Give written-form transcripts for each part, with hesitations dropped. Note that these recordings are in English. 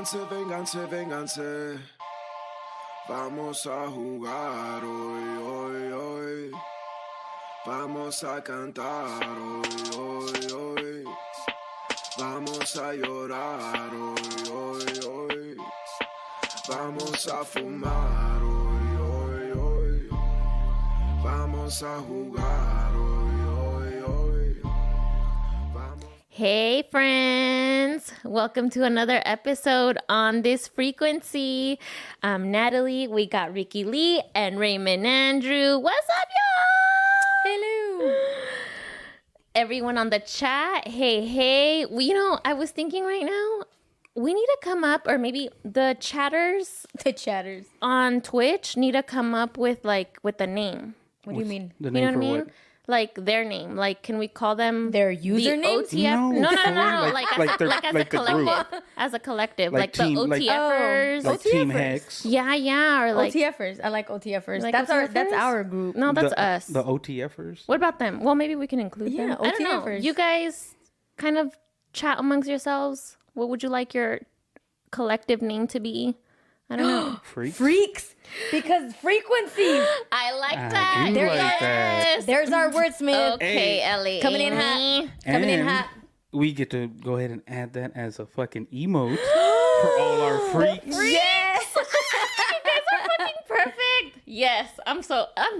Vénganse, vénganse, vénganse. Vamos a jugar hoy, hoy, hoy. Vamos a cantar hoy, hoy, hoy. Vamos a llorar hoy, hoy, hoy. Vamos a fumar hoy, hoy, hoy. Vamos a jugar hoy, hoy, hoy. Vamos. Hey friends, welcome to another episode on this frequency. I'm Natalie, we got Rickie Lee and Raymond Andrew. What's up, y'all? Hello. Everyone on the chat, hey. Well, I was thinking right now, we need to come up, or maybe the chatters on Twitch need to come up with a name. What do you mean? The You name know for what I mean? what? Like their name. Like, can we call them Their username? The OTF? No. As a the collective. group. As a collective. Like Like team- the like- OTFers. Like Team OTFers. Hex. Yeah. Or like OTFers. I like OTFers. Like That's OTFers? our group. No, that's us. The OTFers. What about them? Well, maybe we can include Yeah, them. I don't know. OTFers. You guys kind of chat amongst yourselves. What would you like your collective name to be? I don't know. Freaks. Because frequency. I like I that. do like that. There's our wordsmith. Okay, Hey. Ellie. Coming in hot. Coming in And hot. we get to go ahead and add that as a fucking emote for all our freaks. Yes. Perfect. Yes, I'm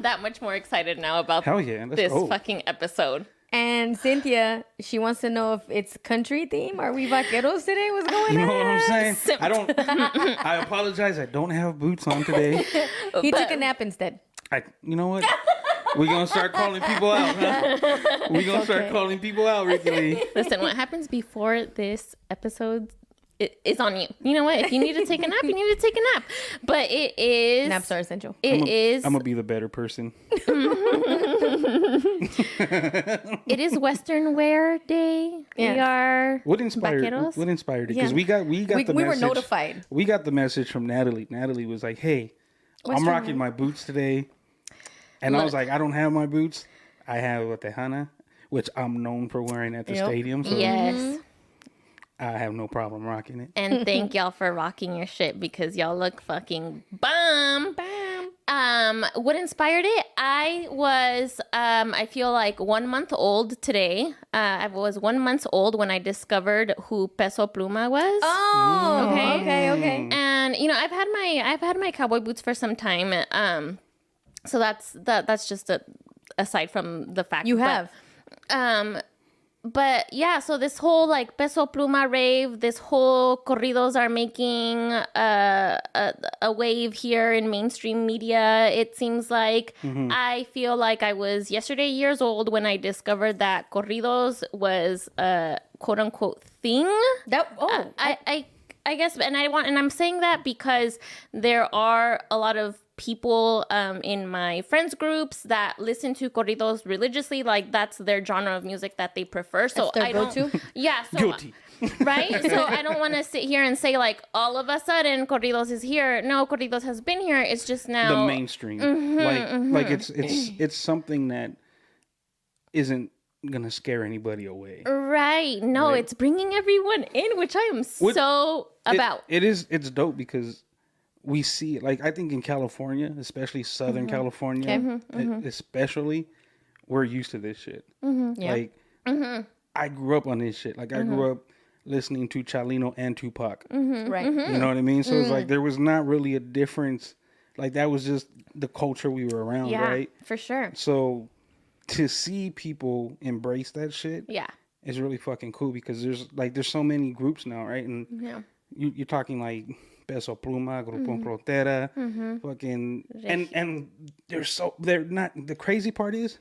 that much more excited now about Hell yeah, let's this go. fucking episode. And Cynthia, she wants to know if it's country theme. Are we vaqueros today? What's going You on? know what I'm saying? I apologize. I don't have boots on today. He took a nap instead. You know what? We're going to start calling people out, huh? We're going to start calling people out, Rickie Lee. Listen, what happens before this episode is on you. You know what? If you need to take a nap, you need to take a nap. But it is... Naps are essential. It is... I'm going to be the better person. It is Western Wear Day. Yeah. We are... What inspired vaqueros? it? Because Yeah. we got the we were message. notified. We got the message from Natalie. Natalie was like, "Hey, Western I'm rocking my boots today," and I was like, "I don't have my boots. I have a tejana, which I'm known for wearing at the Yep. stadium. So Yes. I have no problem rocking it." And thank y'all for rocking your shit because y'all look fucking bomb. What inspired it? I was, I feel like 1 month old today. I was 1 month old when I discovered who Peso Pluma was. Oh, Okay. okay. And I've had my cowboy boots for some time. So that's just aside from the fact You have. But yeah, so this whole like Peso Pluma rave, this whole corridos are making a wave here in mainstream media. It seems like I feel like I was yesterday years old when I discovered that corridos was a quote unquote thing. I guess, and I'm saying that because there are a lot of people in my friends groups that listen to corridos religiously, like that's their genre of music that they prefer. So That's their I don't, go-to? yeah, so, Guilty. right? So I don't want to sit here and say like all of a sudden corridos is here. No, corridos has been here. It's just now The mainstream, like it's something that isn't gonna scare anybody away. right. No, Right. it's bringing everyone in, which I am so about. It's dope because we see it. Like I think in California, especially Southern California, especially, we're used to this shit. Yeah. Like I grew up on this shit. Like I grew up listening to Chalino and Tupac. Right. You know what I mean? So it's like there was not really a difference. Like that was just the culture we were around, Yeah, right? for sure. So to see people embrace that shit, Yeah. is really fucking cool because there's so many groups now, right? And Yeah. you're talking like Peso Pluma, Grupo Frontera, fucking, and they're not. The crazy part is,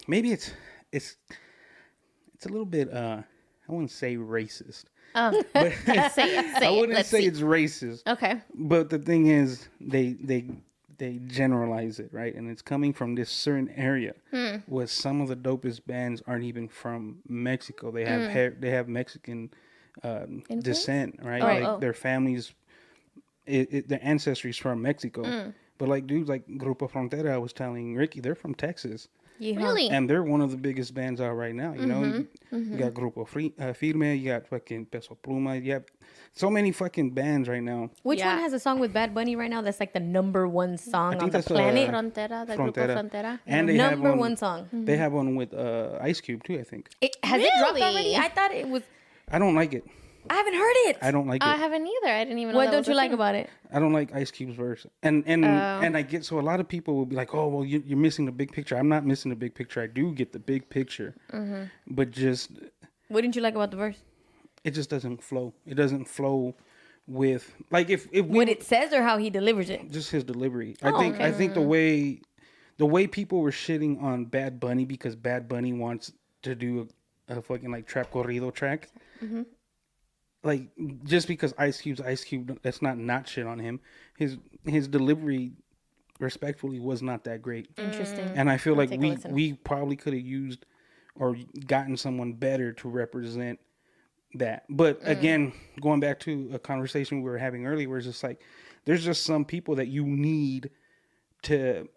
maybe it's a little bit. I wouldn't say racist. Oh, But say it. I wouldn't Let's say see. it's racist. Okay. But the thing is, they generalize it, right? And it's coming from this certain area where some of the dopest bands aren't even from Mexico. They have they have Mexican descent, right? Their families, their ancestry's from Mexico. But like dudes like Grupo Frontera, I was telling Rickie, they're from Texas. Yeah. Really? and they're one of the biggest bands out right now. You know, you got Grupo Firme, you got fucking Peso Pluma, you have so many fucking bands right now. Which Yeah. one has a song with Bad Bunny right now that's like the number one song on think the that's, planet? Frontera, the Grupo Frontera. And they have Number one, one song. They have one with Ice Cube too, I think. Has it dropped Really? already? I thought it was. I don't like it. I haven't heard it. I don't like I it. haven't either. I didn't even know What that don't was you a like thing. about it? I don't like Ice Cube's verse, and I get, so a lot of people will be like, "Oh, well, you're missing the big picture." I'm not missing the big picture. I do get the big picture, but just What didn't you like about the verse? it just doesn't flow. It doesn't flow with, like, if we, What it says or how he delivers it? just his delivery. Oh, I think the way people were shitting on Bad Bunny because Bad Bunny wants to do a fucking like trap corrido track. Like, just because Ice Cube, that's not shit on him. His delivery, respectfully, was not that great. Interesting. And I feel like take a listen. we probably could have used or gotten someone better to represent that. But again, going back to a conversation we were having earlier, where it's just like, there's just some people that you need to,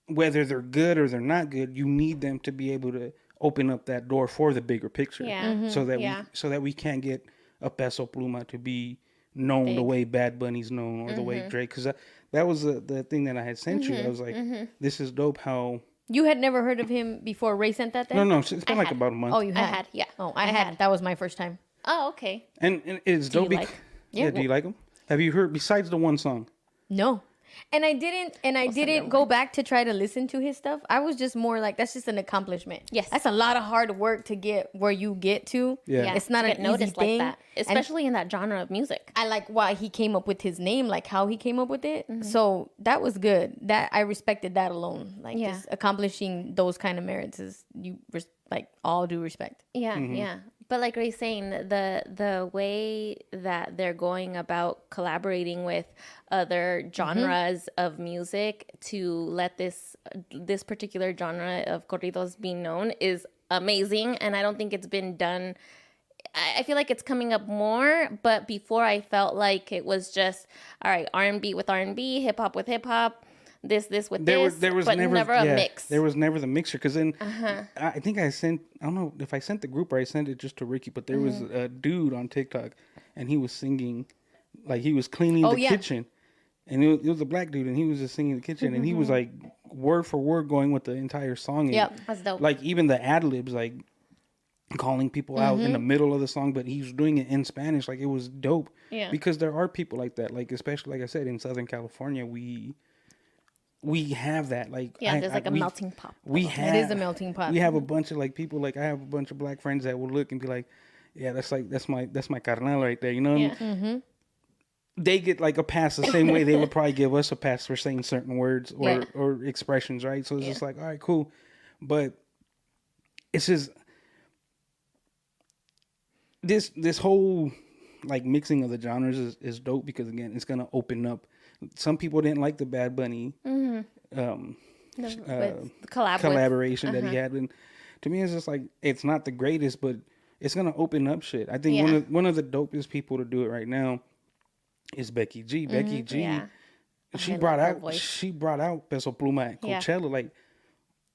whether they're good or they're not good, you need them to be able to open up that door for the bigger picture. Yeah. So that Yeah. we can get a Peso Pluma to be known the Big. way Bad Bunny's known, or the way Drake. Because that was the thing that I had sent you. I was like, this is dope. How You had never heard of him before Ray sent that then? no, it's been like had. about a month. Oh, you I had? had, yeah. Oh, I I had. had. That was my first time. Oh, okay. And it's Do you dope. bec- like? Yeah. Yeah, Do you like them? Have you heard besides the one song? No. And I didn't go back to try to listen to his stuff. I was just more like, that's just an accomplishment. Yes. That's a lot of hard work to get where you get to. Yeah. It's not to an get easy noticed thing. like that, And especially in that genre of music. I like why he came up with his name, like how he came up with it. So that was good. That I respected that alone. Like Yeah. just accomplishing those kind of merits is like all due respect. Yeah, yeah. But like Ray's saying, the way that they're going about collaborating with other genres of music to let this particular genre of corridos be known is amazing, and I don't think it's been done. I feel like it's coming up more, but before I felt like it was just all right, R&B with R&B, hip hop with hip hop. This with There this, was but never a mix. There was never the mixture, because then I think I don't know if I sent the group or I sent it just to Rickie, but there was a dude on TikTok and he was singing, like he was cleaning the kitchen, and it was a black dude and he was just singing the kitchen and he was like word for word going with the entire song. And Yep. That's dope. like even the ad libs, like calling people out in the middle of the song, but he was doing it in Spanish. Like, it was dope. Yeah. Because there are people like that. Like, especially, like I said, in Southern California, we have that. Like, Yeah, there's like a melting pot. We have. It is a melting pot. We have a bunch of like people. Like, I have a bunch of black friends that will look and be like, "Yeah, that's my carnal right there." You know. Yeah. They get like a pass the same way they would probably give us a pass for saying certain words or expressions, right? So it's just like, all right, cool. But it's just this whole like mixing of the genres is dope, because again, it's gonna open up. Some people didn't like the Bad Bunny collaboration that he had, and to me, it's just like, it's not the greatest, but it's gonna open up shit. I think one of the dopest people to do it right now is Becky G. Becky G. Yeah. She I brought love her out voice. Peso Pluma at Yeah. Coachella. Like,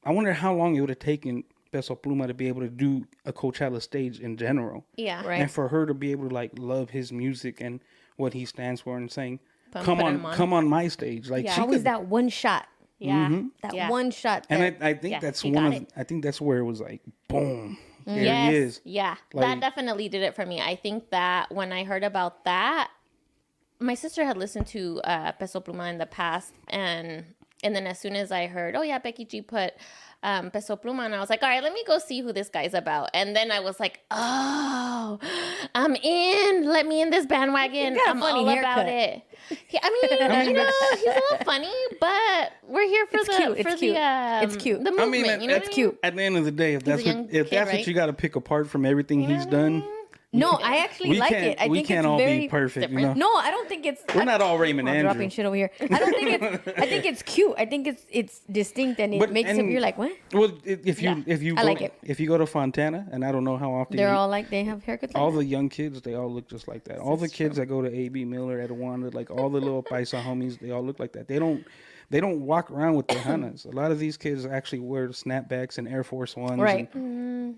I wonder how long it would have taken Peso Pluma to be able to do a Coachella stage in general. Yeah. Right. And for her to be able to like love his music and what he stands for, and saying, Put come him on my stage. Like, Yeah. she Always could, that one shot. Yeah. That Yeah. one shot. and That, I think yeah, that's he one got of it. I think that's where it was like, boom. There Yes. he is. Yeah. Like- that definitely did it for me. I think that when I heard about that, my sister had listened to Peso Pluma in the past, and then as soon as I heard, oh yeah, Becky G put Peso Pluma, and I was like, all right, let me go see who this guy's about. And then I was like, oh, I'm in. Let me in this bandwagon. You got a I'm funny all about haircut. it. I mean, he's a little funny, but we're here for It's the cute, it's for cute. the It's cute. the I movement. mean, you know what I it's mean? cute. At the end of the day, if that's a young what kid, right? you got to pick apart from everything he's done, No, I actually like it. I we think can't it's all very be perfect. You know? No, I don't think it's. We're not all Raymond Andrew. Dropping shit over here. I don't think it's. I think it's cute. I think it's distinct, and it But- makes it. and- You're like, what? Well, if you I go, like it. if you go to Fontana, and I don't know how often They're all like they have haircuts. all Like the young kids, they all look just like that. All the kids that go to AB Miller, at Wanda, like all the little paisa homies, they all look like that. They don't. they don't walk around with their Hanas. A lot of these kids actually wear snapbacks and Air Force Ones. Right.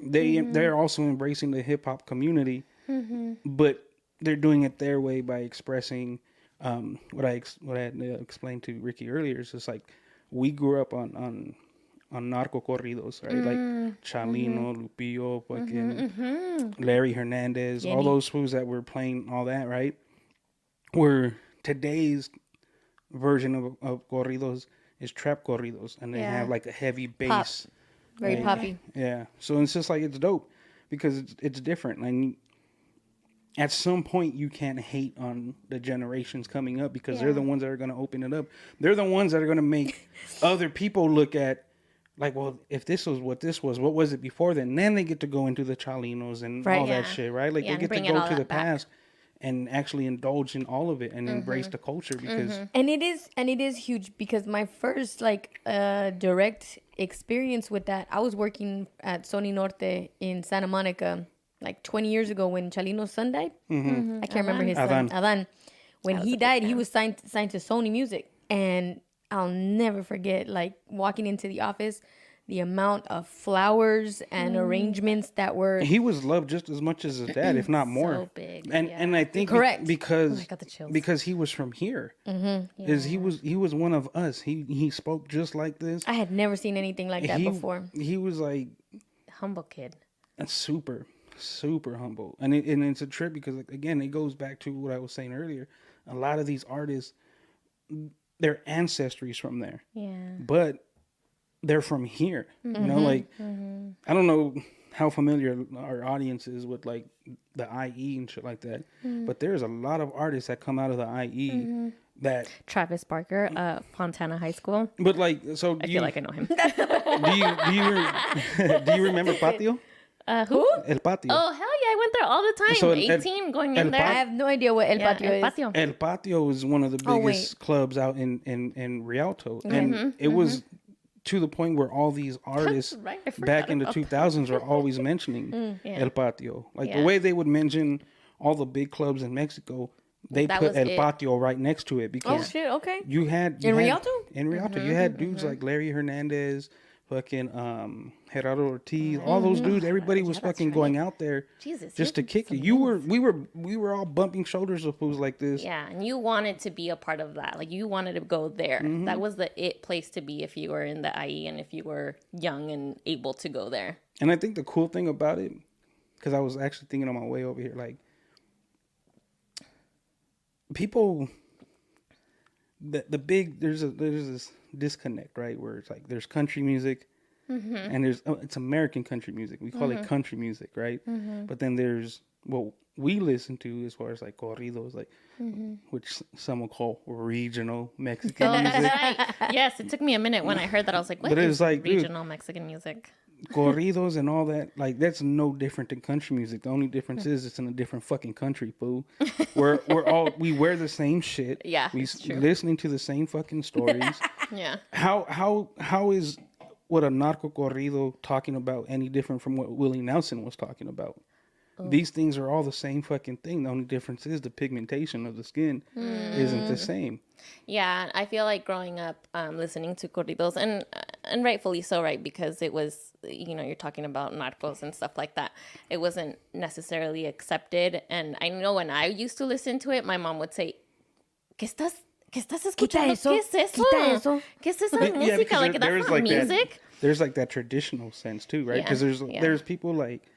They're also embracing the hip hop community, but they're doing it their way by expressing what I had explained to Rickie earlier. Is just like we grew up on narco corridos, right? Like Chalino, Lupillo, fucking Larry Hernandez, all those fools that were playing all that, right? Where today's version of corridos is trap corridos, and they have like a heavy bass. Very poppy. Yeah. So it's just like, it's dope because it's different. And at some point you can't hate on the generations coming up because they're the ones that are going to open it up. They're the ones that are going to make other people look at, like, well, if this was what this was, what was it before then? And then they get to go into the Chalinos and all that shit, right? Like, they get to go to the past and actually indulge in all of it and embrace the culture because... And it is huge because my first, like, direct experience with that, I was working at Sony Norte in Santa Monica, like, 20 years ago when Chalino's son died. I can't remember his son, Adan. When he died, he was signed to Sony Music. And I'll never forget, like, walking into the office, the amount of flowers and arrangements that were... He was loved just as much as his dad, if not more. So big. And I think because he was from here. Is he was one of us. He spoke just like this. I had never seen anything like that before. He was like... Humble kid. Super humble. And it's a trip because, like, again, it goes back to what I was saying earlier. A lot of these artists, their ancestry's from there. Yeah. But they're from here. You know, like, I don't know how familiar our audience is with, like, the IE and shit like that. But there's a lot of artists that come out of the IE that... Travis Barker, Fontana High School. But, like, so... I feel like I know him. Do you remember Patio? Who? El Patio. Oh, hell yeah. I went there all the time. So 18 going in there. I have no idea what El Patio is. Patio. El Patio is one of the biggest clubs out in Rialto. And it was to the point where all these artists back in the 2000s were always mentioning El Patio. Like, the way they would mention all the big clubs in Mexico, they put El Patio right next to it because you had Rialto? In Rialto, you had dudes like Larry Hernandez, fucking Gerardo Ortiz, all those dudes. Everybody was fucking going out there just to kick it. We were all bumping shoulders with fools like this. Yeah, and you wanted to be a part of that. Like, you wanted to go there. That was the place to be if you were in the IE and if you were young and able to go there. And I think the cool thing about it, because I was actually thinking on my way over here, like, people, there's this disconnect, right, where it's like there's country music and it's American country music. We call it country music, right? But then there's what we listen to as far as, like, corridos, like, which some will call regional Mexican music. Right. Yes, it took me a minute when I heard that. I was like, what is like, regional Mexican music? Corridos and all that, like, that's no different than country music. The only difference is it's in a different fucking country, fool. We wear the same shit. Yeah, we listening to the same fucking stories. Yeah. How is what a narco corrido talking about any different from what Willie Nelson was talking about? These things are all the same fucking thing. The only difference is the pigmentation of the skin isn't the same. Yeah, I feel like growing up listening to corridos, and rightfully so, right? Because it was, you're talking about narcos and stuff like that. It wasn't necessarily accepted. And I know when I used to listen to it, my mom would say, ¿Qué estás escuchando? ¿Qué es eso? ¿Qué es esa música? Like, that's not music. There's like that traditional sense too, right? Because there's people like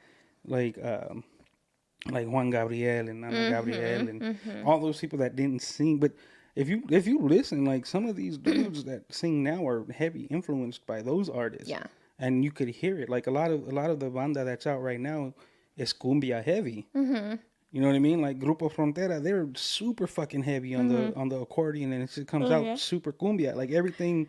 Juan Gabriel and Ana Gabriel and all those people that didn't sing. But if you listen, like, some of these dudes that sing now are heavy influenced by those artists. Yeah. And you could hear it. Like, a lot of the banda that's out right now is cumbia heavy. You know what I mean? Like Grupo Frontera, they're super fucking heavy on the accordion, and it just comes out super cumbia. Like, everything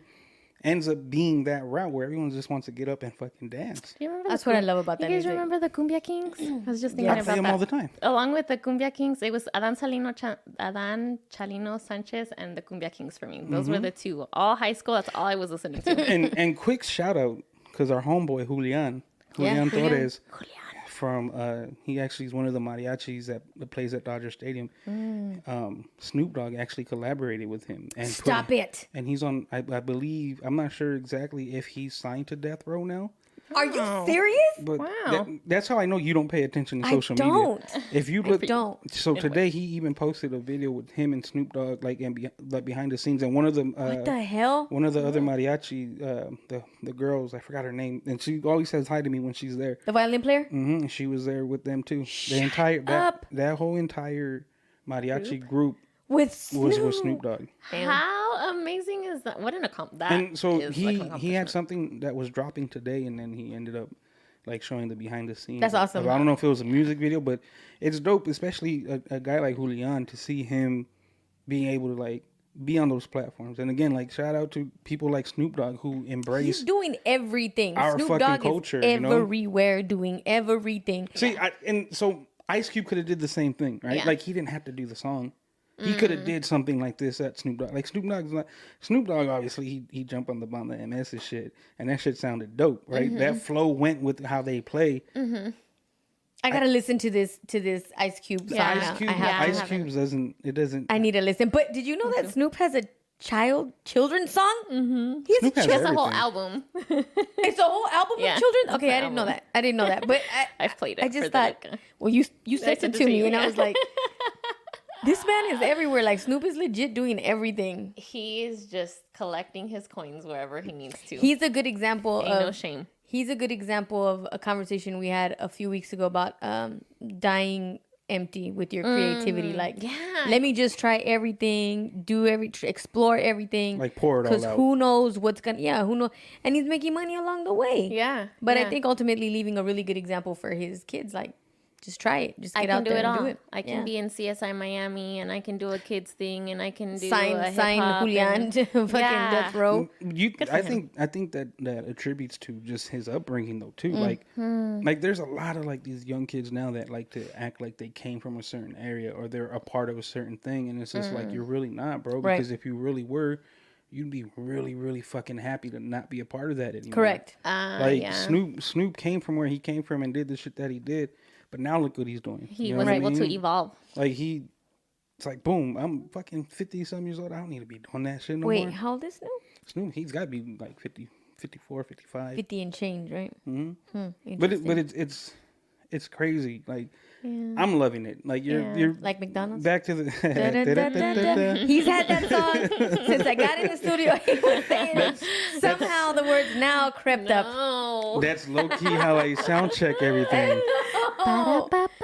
ends up being that route where everyone just wants to get up and fucking dance. That's what I love about that music. You guys remember the Cumbia Kings? I was just thinking about that. I play them all the time. Along with the Cumbia Kings, it was Adan Chalino Sanchez and the Cumbia Kings for me. Those were the two. All high school, that's all I was listening to. And quick shout out, because our homeboy Julian Torres, from he actually is one of the mariachis that plays at Dodger Stadium. Snoop Dogg actually collaborated with him. And Stop it. And he's on, I believe, I'm not sure exactly if he's signed to Death Row now. Are you serious? But Wow. that's how I know you don't pay attention to social I media. don't. If you look, don't. So today he even posted a video with him and Snoop Dogg, like like behind the scenes, and one of the What the hell? one of the other mariachi, the girls, I forgot her name, and she always says hi to me when she's there. The violin player? And she was there with them too. The entire that whole entire mariachi group With Snoop. was with Snoop Dogg. How amazing is that? What an accomplishment! And so he had something that was dropping today, and then he ended up like showing the behind the scenes. That's awesome. I don't know if it was a music video, but it's dope, especially a guy like Julian, to see him being able to like be on those platforms. And again, like shout out to people like Snoop Dogg who embrace He's doing everything. our Snoop fucking Dogg culture, is you know? everywhere doing everything. See, and so Ice Cube could have did the same thing, right? Yeah. Like he didn't have to do the song. He could have did something like this at Snoop Dogg. Like Snoop Dogg obviously he jumped on the MS and shit, and that shit sounded dope, right? That flow went with how they play. I gotta listen to this Ice Cube song. Yeah. now. Ice Cube, I have to. Ice Cube's doesn't. I need to listen. But did you know that Snoop has a children's song? Mm-hmm. He has Snoop has That's a whole everything. album. It's a whole album Yeah, of children. it's Okay, an I didn't know album. that. I didn't know that. But I've played it. I for just the thought. Luca. Well, you sent it sent to me, and I yeah. was like, this man is everywhere. Like Snoop is legit doing everything. He is just collecting his coins wherever he needs to. He's a good example Ain't of. no shame. He's a good example of a conversation we had a few weeks ago about dying empty with your creativity. Like, yeah. let me just try everything, explore everything. Like, pour it all Because out. who knows what's who knows? And he's making money along the way. Yeah. But I yeah. think ultimately leaving a really good example for his kids. Like, just try it. Just I get can out do there it and all. do it. I can be in CSI Miami, and I can do a kids thing, and I can do sign a hip-hop Julian and- to fucking Yeah. death row. I think that attributes to just his upbringing though too. Mm-hmm. Like there's a lot of like these young kids now that like to act like they came from a certain area or they're a part of a certain thing, and it's just like you're really not, bro. Right. Because if you really were, you'd be really, really fucking happy to not be a part of that anymore. Correct. Like yeah. Snoop came from where he came from and did the shit that he did, but now look what he's doing. He You know was what I able to mean? evolve. Like it's like boom, I'm fucking 50-some years old. I don't need to be doing that shit no Wait, more. how old is Snoop? Snoop, he's got to be like 50, 54, 55. 50 and change, right? Mm-hmm. But it's crazy. Like I'm loving it. Like you're Like McDonald's? back to the. He's had that song since I got in the studio. He was saying somehow the words now crept up. Oh. That's low key how I sound check everything.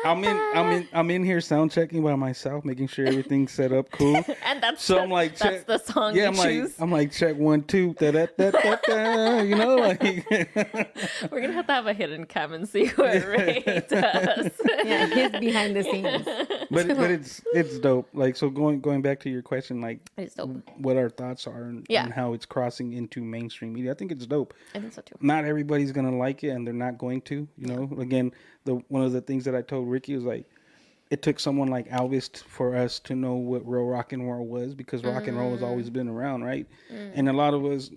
I'm in here sound checking by myself, making sure everything's set up cool. And that's So I'm like, that's check, the song yeah, you I'm like, choose. I'm like, check 1, 2, da da da da da. You know, like. We're gonna have to have a hidden cam and see what Ray does. Yeah, his behind the scenes. but it's dope. Like, so going back to your question, like It's dope. what our thoughts are and Yeah. how it's crossing into mainstream media. I think it's dope. I think so too. Not everybody's gonna like it, and they're not going to. You know, again, one of the things that I told Rickie was like, it took someone like Elvis for us to know what real rock and roll was, because rock and roll has always been around, right? And a lot of us,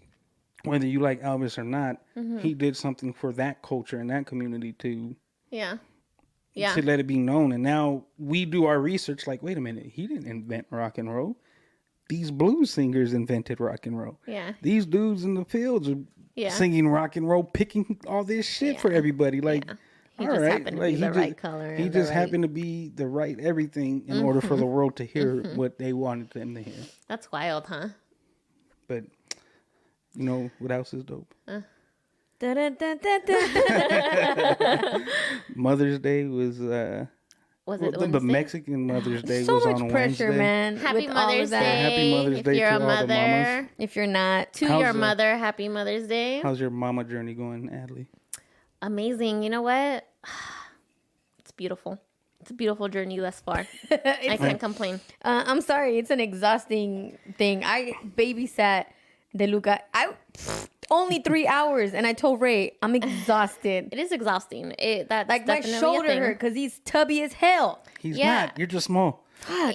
whether you like Elvis or not, he did something for that culture and that community to Yeah. Yeah. let it be known. And now we do our research like, wait a minute, he didn't invent rock and roll. These blues singers invented rock and roll. Yeah. These dudes in the fields are Yeah. singing rock and roll, picking all this shit for everybody. Like, He all just right, happened to like be the right color. He and just the right- happened to be the right everything in order for the world to hear what they wanted them to hear. That's wild, huh? But you know what else is dope? Mother's Day was Was well, it the Wednesday? Mexican Mother's Day So was much on pressure, Wednesday. man. Happy with all of Mother's that. Day. Happy Mother's if Day you're to a all the mother, mamas. If you're not, to How's your the- mother, happy Mother's Day. How's your mama journey going, Natalie? Amazing. You know what? It's beautiful. It's a beautiful journey thus far. I can't complain. I'm sorry, it's an exhausting thing. I babysat DeLuca. Only 3 hours, and I told Ray I'm exhausted. It is exhausting. That's Like my definitely a shoulder thing. hurt because he's tubby as hell. He's Yeah. not. You're just small.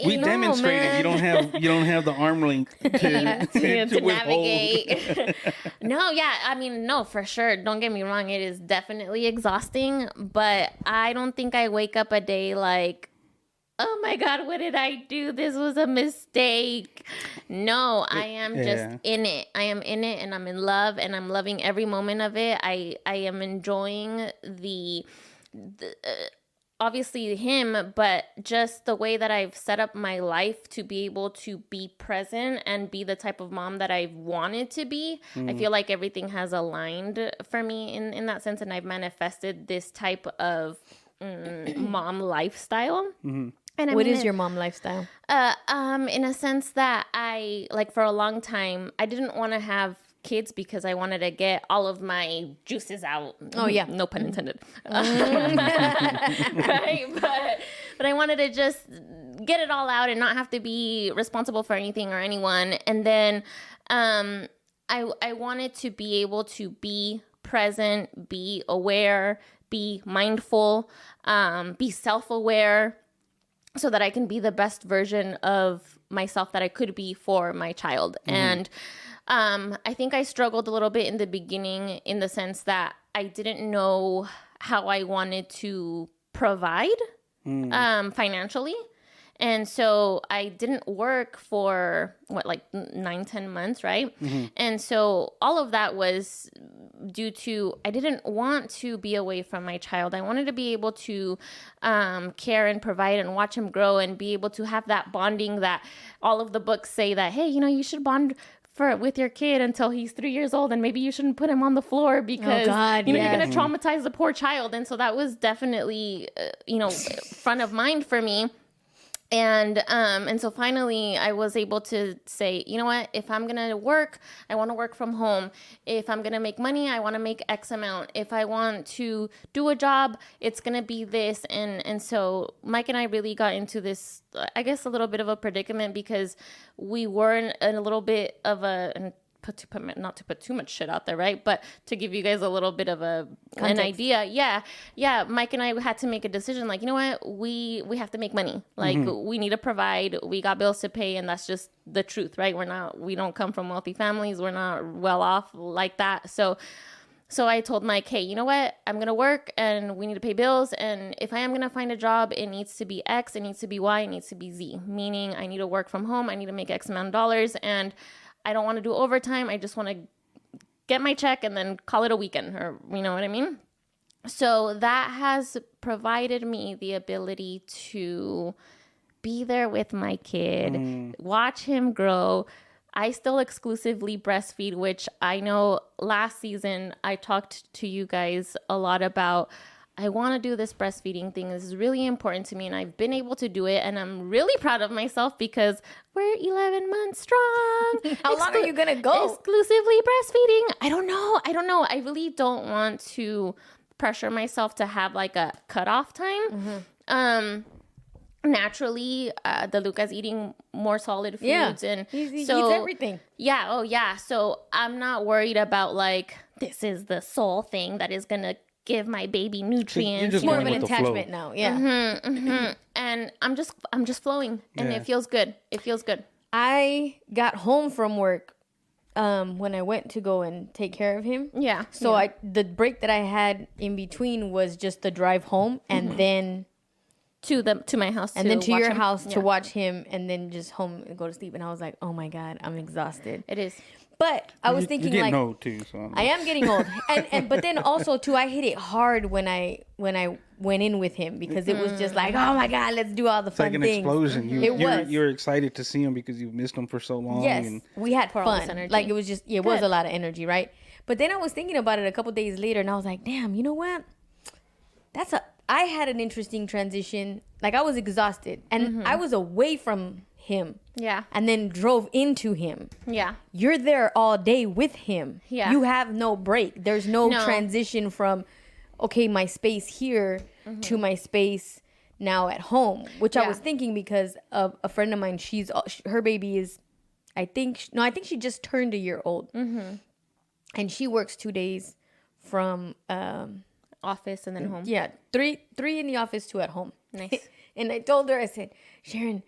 We demonstrated you don't have the arm length to navigate. No, yeah, I mean, no, for sure. Don't get me wrong. It is definitely exhausting, but I don't think I wake up a day like, oh my God, what did I do? This was a mistake. No, I am just in it. I am in it, and I'm in love, and I'm loving every moment of it. I am enjoying the obviously him, but just the way that I've set up my life to be able to be present and be the type of mom that I've wanted to be. I feel like everything has aligned for me in that sense, and I've manifested this type of mom lifestyle. And what is your mom lifestyle? In a sense that I, like, for a long time, I didn't want to have kids because I wanted to get all of my juices out. Oh, yeah. No pun intended. Right? But I wanted to just get it all out and not have to be responsible for anything or anyone. And then I wanted to be able to be present, be aware, be mindful, be self-aware, so that I can be the best version of myself that I could be for my child. And I think I struggled a little bit in the beginning in the sense that I didn't know how I wanted to provide financially. And so I didn't work for, 9-10 months, right? And so all of that was due to, I didn't want to be away from my child. I wanted to be able to care and provide and watch him grow and be able to have that bonding that all of the books say that, hey, you should bond with your kid until he's 3 years old, and maybe you shouldn't put him on the floor because you're going to traumatize the poor child. And so that was definitely, front of mind for me. And so finally I was able to say, you know what, if I'm going to work, I want to work from home. If I'm going to make money, I want to make X amount. If I want to do a job, it's going to be this. And so Mike and I really got into this, I guess, a little bit of a predicament because we were in a little bit of not to put too much shit out there, right? But to give you guys a little bit of an idea. Yeah. Mike and I had to make a decision. Like, you know what? We have to make money. Like, we need to provide. We got bills to pay, and that's just the truth, right? We don't come from wealthy families. We're not well off like that. So I told Mike, hey, you know what? I'm going to work, and we need to pay bills. And if I am going to find a job, it needs to be X, it needs to be Y, it needs to be Z. Meaning I need to work from home. I need to make X amount of dollars, and I don't want to do overtime. I just want to get my check and then call it a weekend, or you know what I mean? So that has provided me the ability to be there with my kid, watch him grow. I still exclusively breastfeed, which I know last season I talked to you guys a lot about. I want to do this breastfeeding thing. This is really important to me, and I've been able to do it, and I'm really proud of myself because we're 11 months strong. How long are you going to go? Exclusively breastfeeding. I don't know. I really don't want to pressure myself to have like a cutoff time. Naturally, DeLuca's eating more solid foods, and he eats so everything. Yeah. Oh, yeah. So I'm not worried about like this is the sole thing that is gonna give my baby nutrients. It's more of an attachment now. Yeah. And I'm just flowing, and it feels good. It feels good. I got home from work when I went to go and take care of him. Yeah. So the break that I had in between was just the drive home, and then to my house, and then to your house to to watch him, and then just home and go to sleep. And I was like, oh my God, I'm exhausted. It is. But I was thinking, you're getting like, old too, so I am getting old, and but then also too, I hit it hard when I went in with him because it was just like, oh my God, let's do all the fun like an things. explosion. You're excited to see him because you've missed him for so long. Yes, and we had fun. Energy. Like it was just it was a lot of energy, right? But then I was thinking about it a couple days later, and I was like, damn, you know what? I had an interesting transition. Like I was exhausted, and I was away from him. Yeah. And then drove into him. Yeah. You're there all day with him. Yeah. You have no break. There's no transition from, okay, my space here to my space now at home, which I was thinking because of a friend of mine. Her baby is, I think she just turned a year old. And she works 2 days from office and then home. Yeah. Three in the office, 2 at home. Nice. And I told her, I said, Sharon,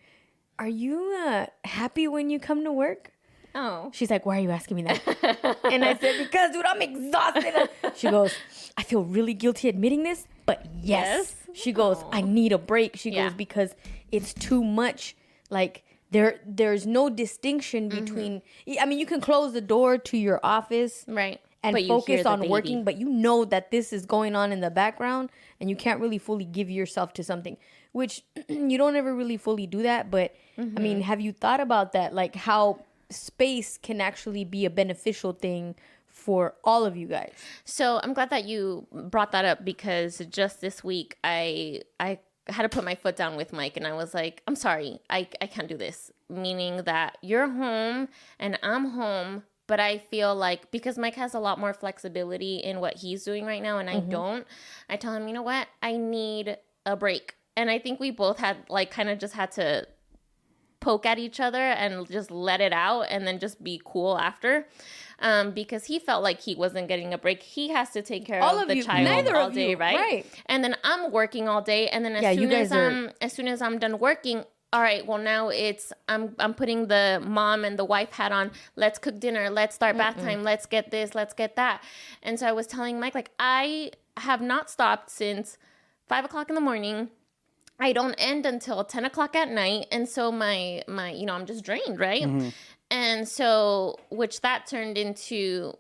are you happy when you come to work? Oh. She's like, why are you asking me that? And I said, because, dude, I'm exhausted. She goes, I feel really guilty admitting this, but yes. She goes, I need a break. She goes, because it's too much. Like, there's no distinction between, I mean, you can close the door to your office. Right. And but focus on working, but you know that this is going on in the background and you can't really fully give yourself to something, which you don't ever really fully do that. But I mean, have you thought about that? Like how space can actually be a beneficial thing for all of you guys? So I'm glad that you brought that up, because just this week I had to put my foot down with Mike and I was like, I'm sorry, I can't do this. Meaning that you're home and I'm home. But I feel like because Mike has a lot more flexibility in what he's doing right now and I don't, I tell him, you know what? I need a break. And I think we both had like kind of just had to poke at each other and just let it out and then just be cool after. Because he felt like he wasn't getting a break. He has to take care of the child all day, right? And then I'm working all day. And then as soon as I'm done working, all right, well, now it's I'm putting the mom and the wife hat on. Let's cook dinner. Let's start bath time. Let's get this. Let's get that. And so I was telling Mike, like, I have not stopped since 5 o'clock in the morning. I don't end until 10 o'clock at night. And so my I'm just drained, right? And so, which that turned into,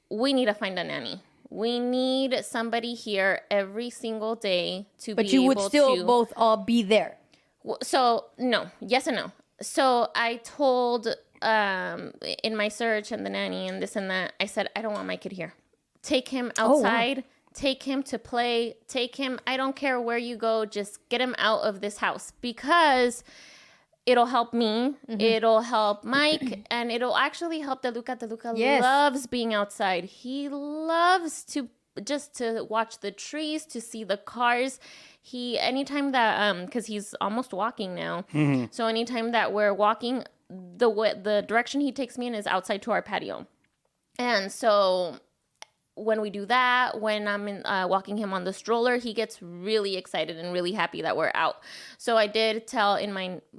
we need to find a nanny. We need somebody here every single day to be able to. But you would still both all be there. So, no. Yes and no. So, I told in my search and the nanny and this and that, I said, I don't want my kid here. Take him outside. Oh, wow. Take him to play. Take him. I don't care where you go. Just get him out of this house, because it'll help me. It'll help Mike. And it'll actually help DeLuca. DeLuca loves being outside. He loves to watch the trees, to see the cars. Anytime that, because he's almost walking now. So anytime that we're walking, the direction he takes me in is outside to our patio. And so when we do that, when I'm walking him on the stroller, he gets really excited and really happy that we're out. So I did tell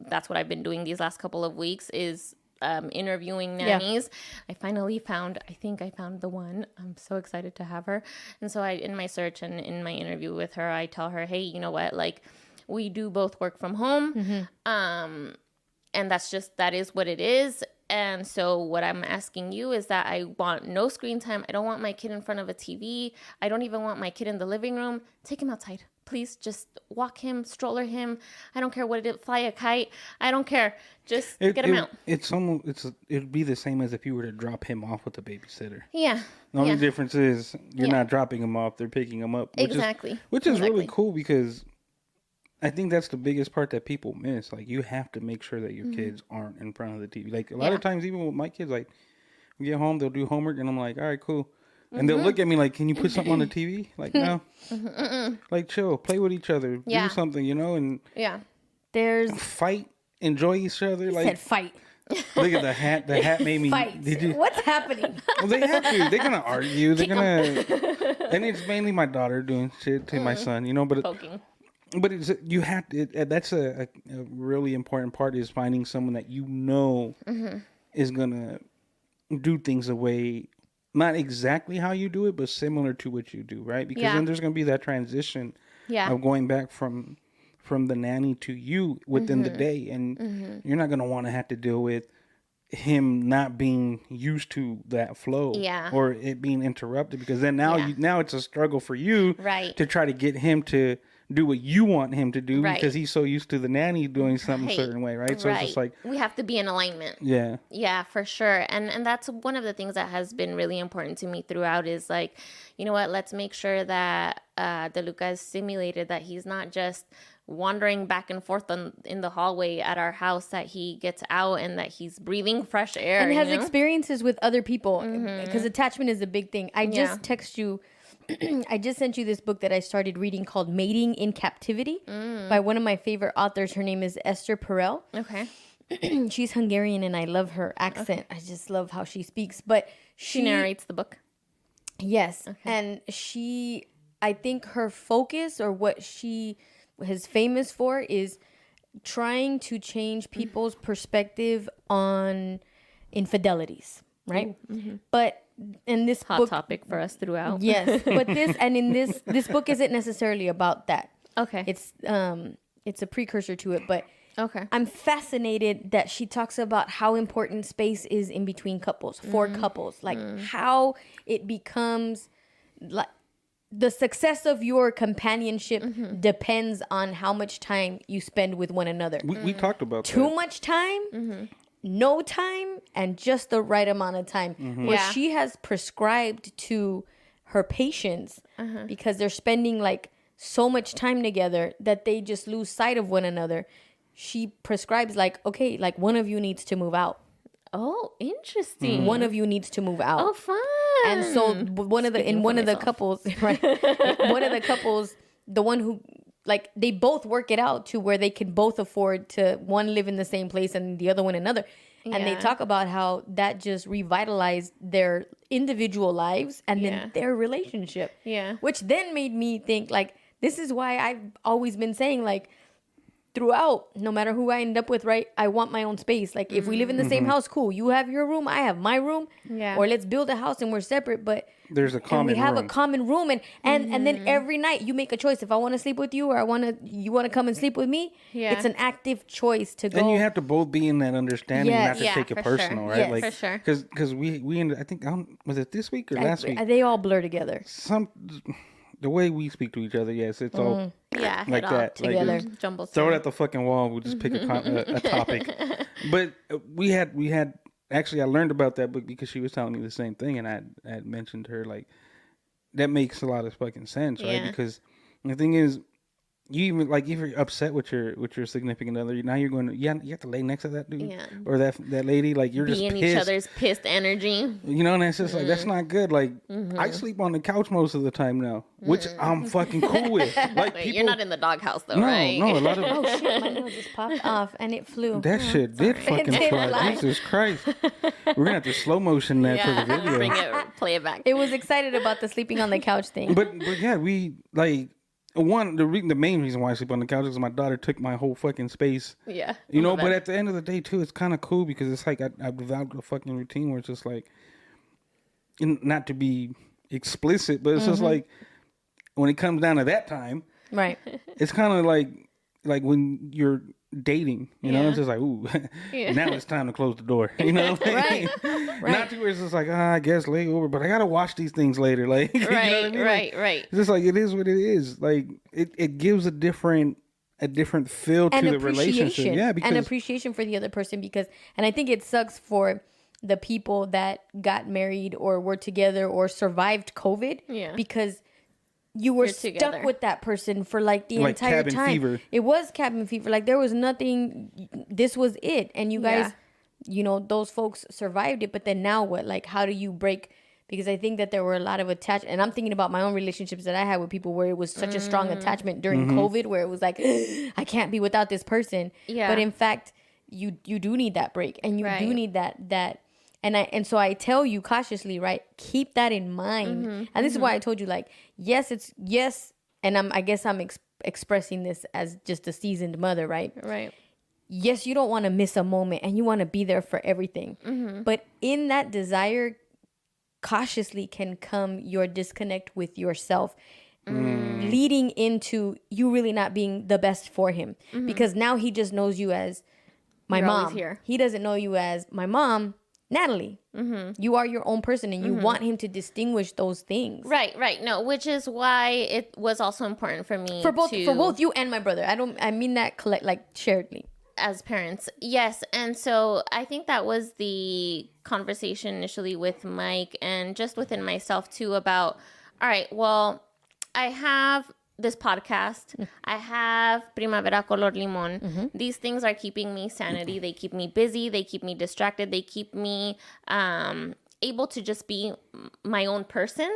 that's what I've been doing these last couple of weeks is interviewing nannies. I think I found the one. I'm so excited to have her. And so in my search and in my interview with her, I tell her, hey, you know what? Like, we do both work from home. And that is what it is. And so what I'm asking you is that I want no screen time. I don't want my kid in front of a TV. I don't even want my kid in the living room. Take him outside. Please just walk him, stroller him. I don't care what it is. Fly a kite. I don't care. Just get him out. It'd be the same as if you were to drop him off with a babysitter. Yeah. The only difference is you're not dropping him off. They're picking him up. Which is really cool, because I think that's the biggest part that people miss. Like, you have to make sure that your kids aren't in front of the TV. Like, a lot of times, even with my kids, like, we get home, they'll do homework, and I'm like, all right, cool. And they'll look at me like, can you put something on the TV? Like, no. Like, chill. Play with each other. Do something, and there's fight. Enjoy each other. Like, said fight. Look at the hat. The hat made me... Fight. What's happening? Well, they have to. They're going to argue. They're going to... And it's mainly my daughter doing shit to my son, But poking. But you have to. That's a really important part, is finding someone that is gonna do things the way, not exactly how you do it, but similar to what you do, right? Because then there's gonna be that transition of going back from the nanny to you within the day, and you're not gonna want to have to deal with him not being used to that flow, or it being interrupted, because then now it's a struggle for you, to try to get him to do what you want him to do, because he's so used to the nanny doing something a certain way, right? So it's just like, we have to be in alignment. Yeah, for sure. And that's one of the things that has been really important to me throughout, is like, you know what, let's make sure that DeLuca is stimulated, that he's not just wandering back and forth in the hallway at our house, that he gets out and that he's breathing fresh air and has experiences with other people, because attachment is a big thing. I just text you. I just sent you this book that I started reading called Mating in Captivity by one of my favorite authors. Her name is Esther Perel. Okay. She's Hungarian and I love her accent. Okay. I just love how she speaks. But she narrates the book. Yes. Okay. And I think her focus, or what she is famous for, is trying to change people's perspective on infidelities, right? But in this Hot book, topic for us throughout. yes, but this book isn't necessarily about that. Okay. It's a precursor to it, but Okay. I'm fascinated that she talks about how important space is in between couples, for couples, like how it becomes like the success of your companionship depends on how much time you spend with one another. We talked about Too that. much time, no time, and just the right amount of time. What Yeah. she has prescribed to her patients because they're spending like so much time together that they just lose sight of one another. She prescribes like, okay, like one of you needs to move out. Oh, interesting. One of you needs to move out. Oh, fun. And so one of the couples, right? One of the couples, the one who like they both work it out to where they can both afford to one live in the same place and the other one another. And they Yeah. talk about how that just revitalized their individual lives and Yeah. then their relationship. Yeah. Which then made me think like this is why I've always been saying like throughout, no matter who I end up with, right? I want my own space. Like if we live in the same house, cool. You have your room, I have my room. Yeah. Or let's build a house and we're separate, but There's a and common we have room. a common room and then every night you make a choice. If I want to sleep with you or you want to come and sleep with me, Yeah. it's an active choice to go. And you have to both be in that understanding, Yes. not to Yeah, take it for sure. personal, right? Yes. Like, For sure. Because we ended, I think, was it this week or last week? They all blur together. The way we speak to each other, yes, it's all Yeah. like it all that. Like, together. just jumbles throw it together. at the fucking wall. We'll just pick a topic. But we had actually, I learned about that book because she was telling me the same thing, and I had mentioned to her like that makes a lot of fucking sense, right? Yeah. Because the thing is, you even like if you're upset with your significant other, now you're going to you have to lay next to that dude Yeah. or that lady, like you're Be just in pissed. each other's pissed energy. You know, and it's just like that's not good. Like I sleep on the couch most of the time now, which I'm fucking cool with. Like Wait, people, you're not in the doghouse though, no, right? no, a lot of Oh shit, my nail just popped off and it flew. that shit did fucking did fly. fly. Jesus Christ, we're gonna have to slow motion that for the video. Bring it, play it back. It was excited about the sleeping on the couch thing. But yeah, we like the main reason why I sleep on the couch is my daughter took my whole fucking space. Yeah. You know, but at the end of the day too, it's kind of cool because it's like I've developed a fucking routine where it's just like, not to be explicit, but it's just like when it comes down to that time, Right. it's kind of like when you're dating, you know, Yeah. it's just like, ooh, Yeah. now it's time to close the door, you know? Right. Not to where it's just like, I guess lay over, but I gotta watch these things later, like, you know what I Right, mean? right, Like, right. it's just like it is what it is. Like it gives a different feel to And the relationship. appreciation. Yeah, because And appreciation for the other person and I think it sucks for the people that got married or were together or survived COVID. Yeah. Because you were You're stuck together. with that person for like the Like entire cabin time. fever. It was cabin fever. Like there was nothing. This was it. And you guys, you know, those folks survived it. But then now what? Like, how do you break? Because I think that there were a lot of attachment. And I'm thinking about my own relationships that I had with people where it was such a strong attachment during COVID, where it was like, I can't be without this person. Yeah. But in fact, you do need that break, and you do Right. need that. And so I tell you cautiously, right? Keep that in mind. And this is why I told you, like, yes, and I guess I'm expressing this as just a seasoned mother, right? Right. Yes, you don't want to miss a moment, and you want to be there for everything. But in that desire, cautiously can come your disconnect with yourself, leading into you really not being the best for him, because now he just knows you as my You're always mom. here. He doesn't know you as my mom, Natalie. You are your own person, and you want him to distinguish those things. Right, right. No, which is why it was also important for me For both you and my brother. I mean that sharedly. as parents. Yes. And so I think that was the conversation initially with Mike and just within myself too about, all right, well, I have this podcast. I have Primavera Color Limon. These things are keeping me sanity. They keep me busy. They keep me distracted. They keep me able to just be my own person,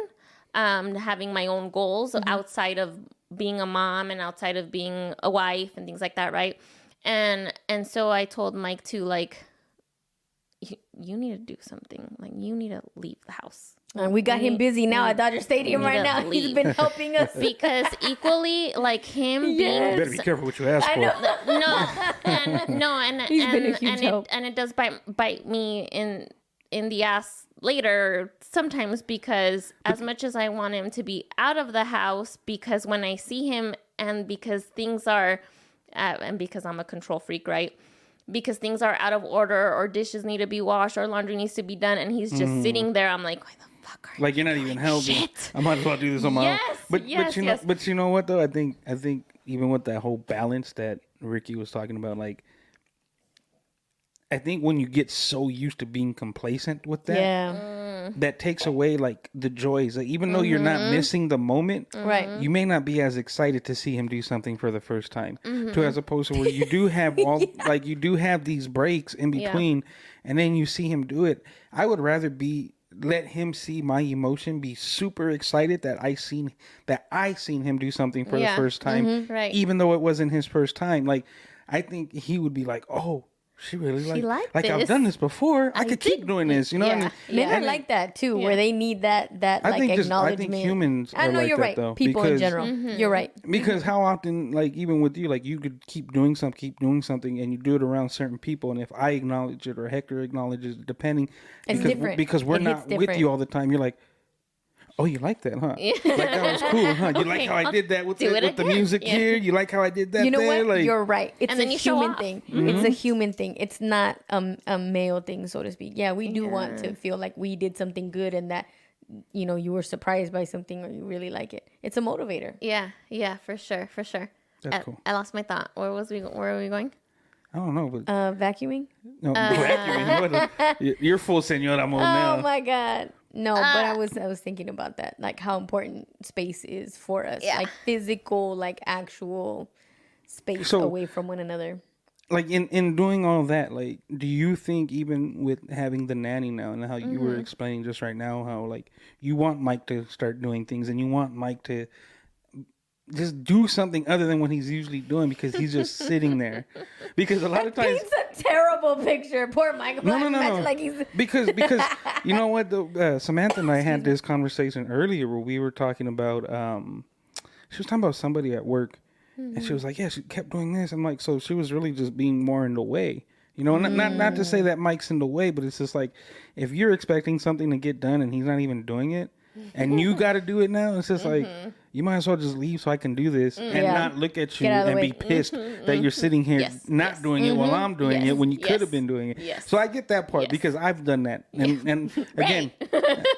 having my own goals outside of being a mom and outside of being a wife and things like that, right? And so I told Mike to, like, you need to do something. Like, you need to leave the house. And we got him busy now at Dodger Stadium right now. He's leave. been helping us. Because equally, like, him Yes. being... You better be careful what you ask for. He's been a huge help. And it does bite me in the ass later sometimes, because as much as I want him to be out of the house, because when I see him, and because things are, and because I'm a control freak, right? Because things are out of order, or dishes need to be washed, or laundry needs to be done, and he's just sitting there, I'm like, why the fuck are you Like, you're not even helping. shit? I might as well do this on my own. But you know what though? I think even with that whole balance that Rickie was talking about, like, I think when you get so used to being complacent with that, that takes away like the joys. Like, even though you're not missing the moment, Right. you may not be as excited to see him do something for the first time, to as opposed to where you do have all like you do have these breaks in between, and then you see him do it. I would rather let him see my emotion, be super excited that I seen him do something for the first time, Right. even though it wasn't his first time. Like, I think he would be like, oh. She really liked like I've this. done this before. I could keep doing this, you know. Yeah. Men are like that too, where they need that like acknowledgement. I think humans are I know like you're that, right. though, People in general, you're right. Because how often, like, even with you, like, you could keep doing something, and you do it around certain people, and if I acknowledge it or Hector acknowledges it, depending, It's different. because we're It not hits with different. you all the time. You're like, oh, you like that, huh? Like, that was cool, huh? You like how I did that with the music here? You like how I did that You know there? what? Like, You're right. It's And a then you show human off. thing. It's a human thing. It's not a male thing, so to speak. Yeah, we do want to feel like we did something good and that, you know, you were surprised by something or you really like it. It's a motivator. Yeah, for sure. That's cool. I lost my thought. Where are we going? I don't know, but Vacuuming? no, vacuuming. You're full senora mode now. Oh my God. No, but I was thinking about that, like how important space is for us, like physical, like actual space away from one another. Like, in doing all that, like, do you think, even with having the nanny now, and how you were explaining just right now, how like you want Mike to start doing things, and you want Mike to just do something other than what he's usually doing, because he's just sitting there, because a lot of times It's a terrible picture. Poor Mike. No. Like he's because you know what, Samantha and I had this conversation earlier where we were talking about she was talking about somebody at work, and she was like, yeah, she kept doing this. I'm like, so she was really just being more in the way, you know. Not to say that Mike's in the way, but it's just like, if you're expecting something to get done and he's not even doing it, and you got to do it now, it's just like, you might as well just leave so I can do this and not look at you and be pissed that you're sitting here not doing it while I'm doing it when you could have been doing it. So I get that part, because I've done that. And again,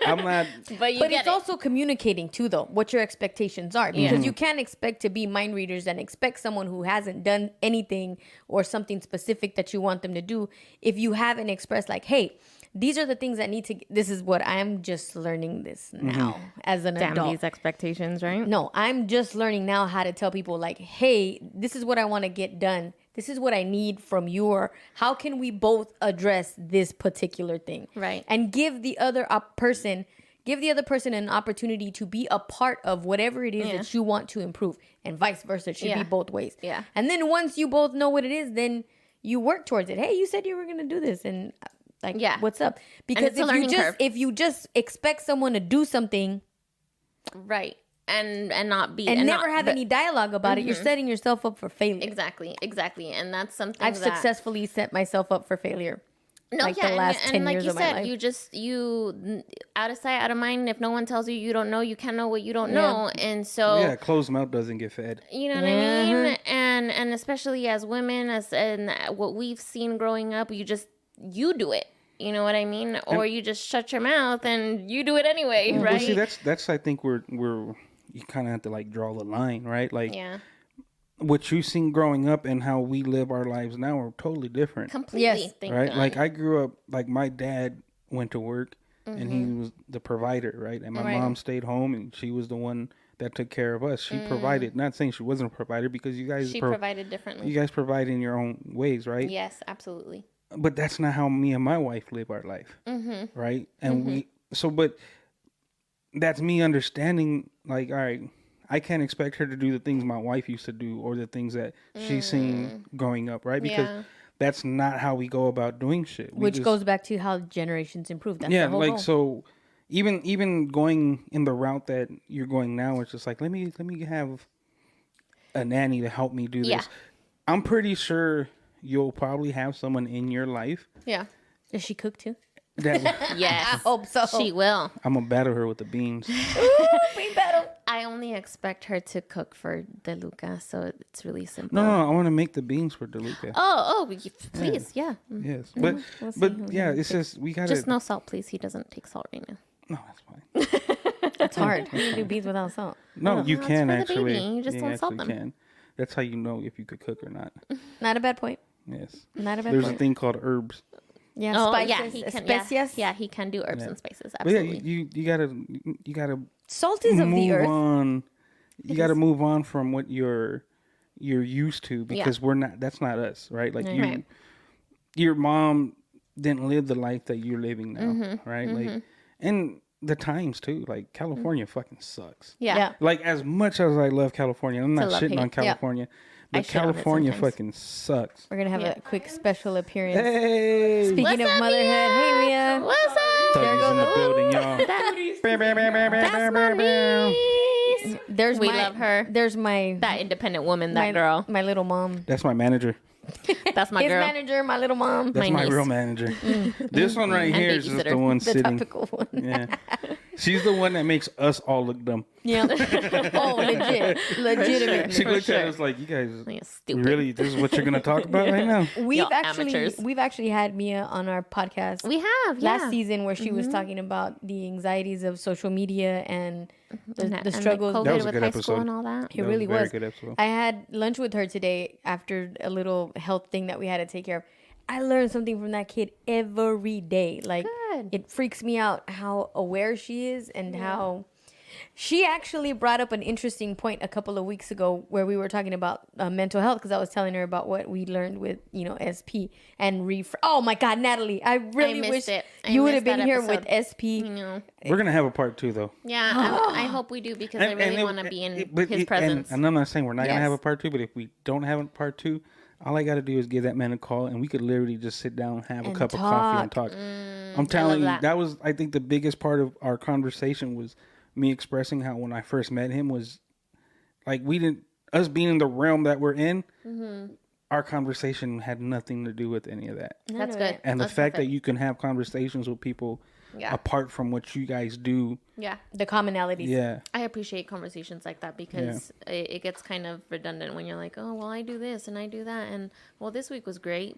I'm not. But it's also communicating too, though, what your expectations are, because you can't expect to be mind readers and expect someone who hasn't done anything or something specific that you want them to do if you haven't expressed like, hey, these are the things that need to. This is what I'm just learning this now as an adult. these expectations, right? No, I'm just learning now how to tell people like, hey, this is what I want to get done. This is what I need from you. Or how can we both address this particular thing? Right. And give the other person an opportunity to be a part of whatever it is that you want to improve, and vice versa. It should be both ways. Yeah. And then once you both know what it is, then you work towards it. Hey, you said you were going to do this, and like, what's up? Because if you just expect someone to do something, right, and not be and never have any dialogue about it, you're setting yourself up for failure. Exactly, and that's something I've successfully set myself up for failure. No, like the last 10 like years you of my said, life. you out of sight, out of mind. If no one tells you, you don't know. You can't know what you don't know, and so Closed mouth doesn't get fed. you know what I mean. And especially as women, and what we've seen growing up, you do it. You know what I mean? Or you just shut your mouth and you do it anyway, right? Well, see, that's I think where you kind of have to like draw the line, right? Like, what you've seen growing up and how we live our lives now are totally different. Completely, Yes. Right? Like, I grew up, like, my dad went to work and he was the provider, right? And my mom stayed home and she was the one that took care of us. She provided. Not saying she wasn't a provider, because you guys provided differently. You guys provide in your own ways, right? Yes, absolutely. But that's not how me and my wife live our life, right? And but that's me understanding, like, all right, I can't expect her to do the things my wife used to do or the things that she's seen growing up, right? Because that's not how we go about doing shit. Which goes back to how generations improve. That's yeah, the whole like goal. so. Even going in the route that you're going now, it's just like let me have a nanny to help me do this. Yeah. I'm pretty sure you'll probably have someone in your life Yeah. Does she cook too? that Yes. I hope so. She will. I'm gonna battle her with the beans. Bean battle. I only expect her to cook for DeLuca, so it's really simple. No, I want to make the beans for DeLuca. Please, yeah. Yes, but yeah, it's just we gotta. Just no salt, please. He doesn't take salt right now. No, that's fine. It's hard. You do beans without salt. No, you it's can for the actually. baby. You just don't salt them. Can. That's how you know if you could cook or not. Not a bad point. Yes. Not a bad There's point. a thing called herbs. Yeah, Oh, spices, yeah, he can. especias. Yeah, he can do herbs and spices. But yeah, Absolutely. you gotta Salt is of the move earth. on. You got to move on from what you're used to because we're not. That's not us, right? Like Right. your mom didn't live the life that you're living now, right? Like, and the times too. Like California fucking sucks. Yeah. Like as much as I love California, I'm not love shitting hate. on California, I but shit on it California sometimes. fucking sucks. We're gonna have a quick special appearance. Hey, Speaking What's of up, motherhood, hey Mia. What's up? Thuggies in the building, y'all. That's my niece. There's We my, love her. There's my That independent woman, that my, girl. my little mom. That's my manager. That's my His girl. manager, my little mom. That's My my niece. real manager. This one right And here is just the babysitter. one The sitting. topical one. Yeah, she's the one that makes us all look dumb. Yeah. Oh, legitimately. She For looked at sure. us like, "You guys, Like, stupid. really? This is what you're gonna talk about right now?" We've Y'all actually amateurs. we've actually had Mia on our podcast We have, yeah. last season where she was talking about the anxieties of social media and And the struggles. Like That COVID was a with good high episode. school and all that. It really a very was. good episode. I had lunch with her today after a little health thing that we had to take care of. I learned something from that kid every day. Like Good. it freaks me out how aware she is and how she actually brought up an interesting point a couple of weeks ago where we were talking about mental health because I was telling her about what we learned with SP and oh my God, Natalie, I really missed wish it. I you would have missed been that here with episode. SP. We're gonna have a part 2 though. Yeah, I hope we do because I really want to be in his presence. And I'm not saying we're not gonna Yes. have a part 2, but if we don't have a part 2, all I gotta do is give that man a call, and we could literally just sit down, have a And cup of coffee, and talk. talk. I'm telling you, that. that was, I think, the biggest part of our conversation was me expressing how when I first met him was like us being in the realm that we're in. Our conversation had nothing to do with any of that. That's good. And the That's fact that perfect. you can have conversations with people apart from what you guys do. Yeah. The commonalities. Yeah. I appreciate conversations like that because it gets kind of redundant when you're like, oh, well, I do this and I do that. And, well, this week was great.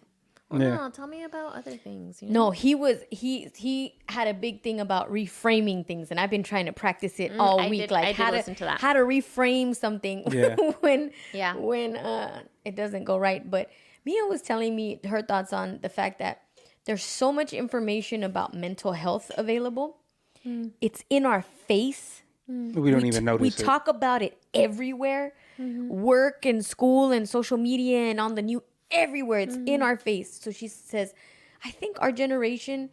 Well, Yeah. no, tell me about other things. You know? No, he had a big thing about reframing things, and I've been trying to practice it all I week. did- Like I did how listen to that. how to reframe something Yeah. when Yeah. it doesn't go right. But Mia was telling me her thoughts on the fact that there's so much information about mental health available. It's in our face. We don't even notice We it. talk about it everywhere, work and school and social media and on the news, everywhere. It's in our face. So she says, I think our generation,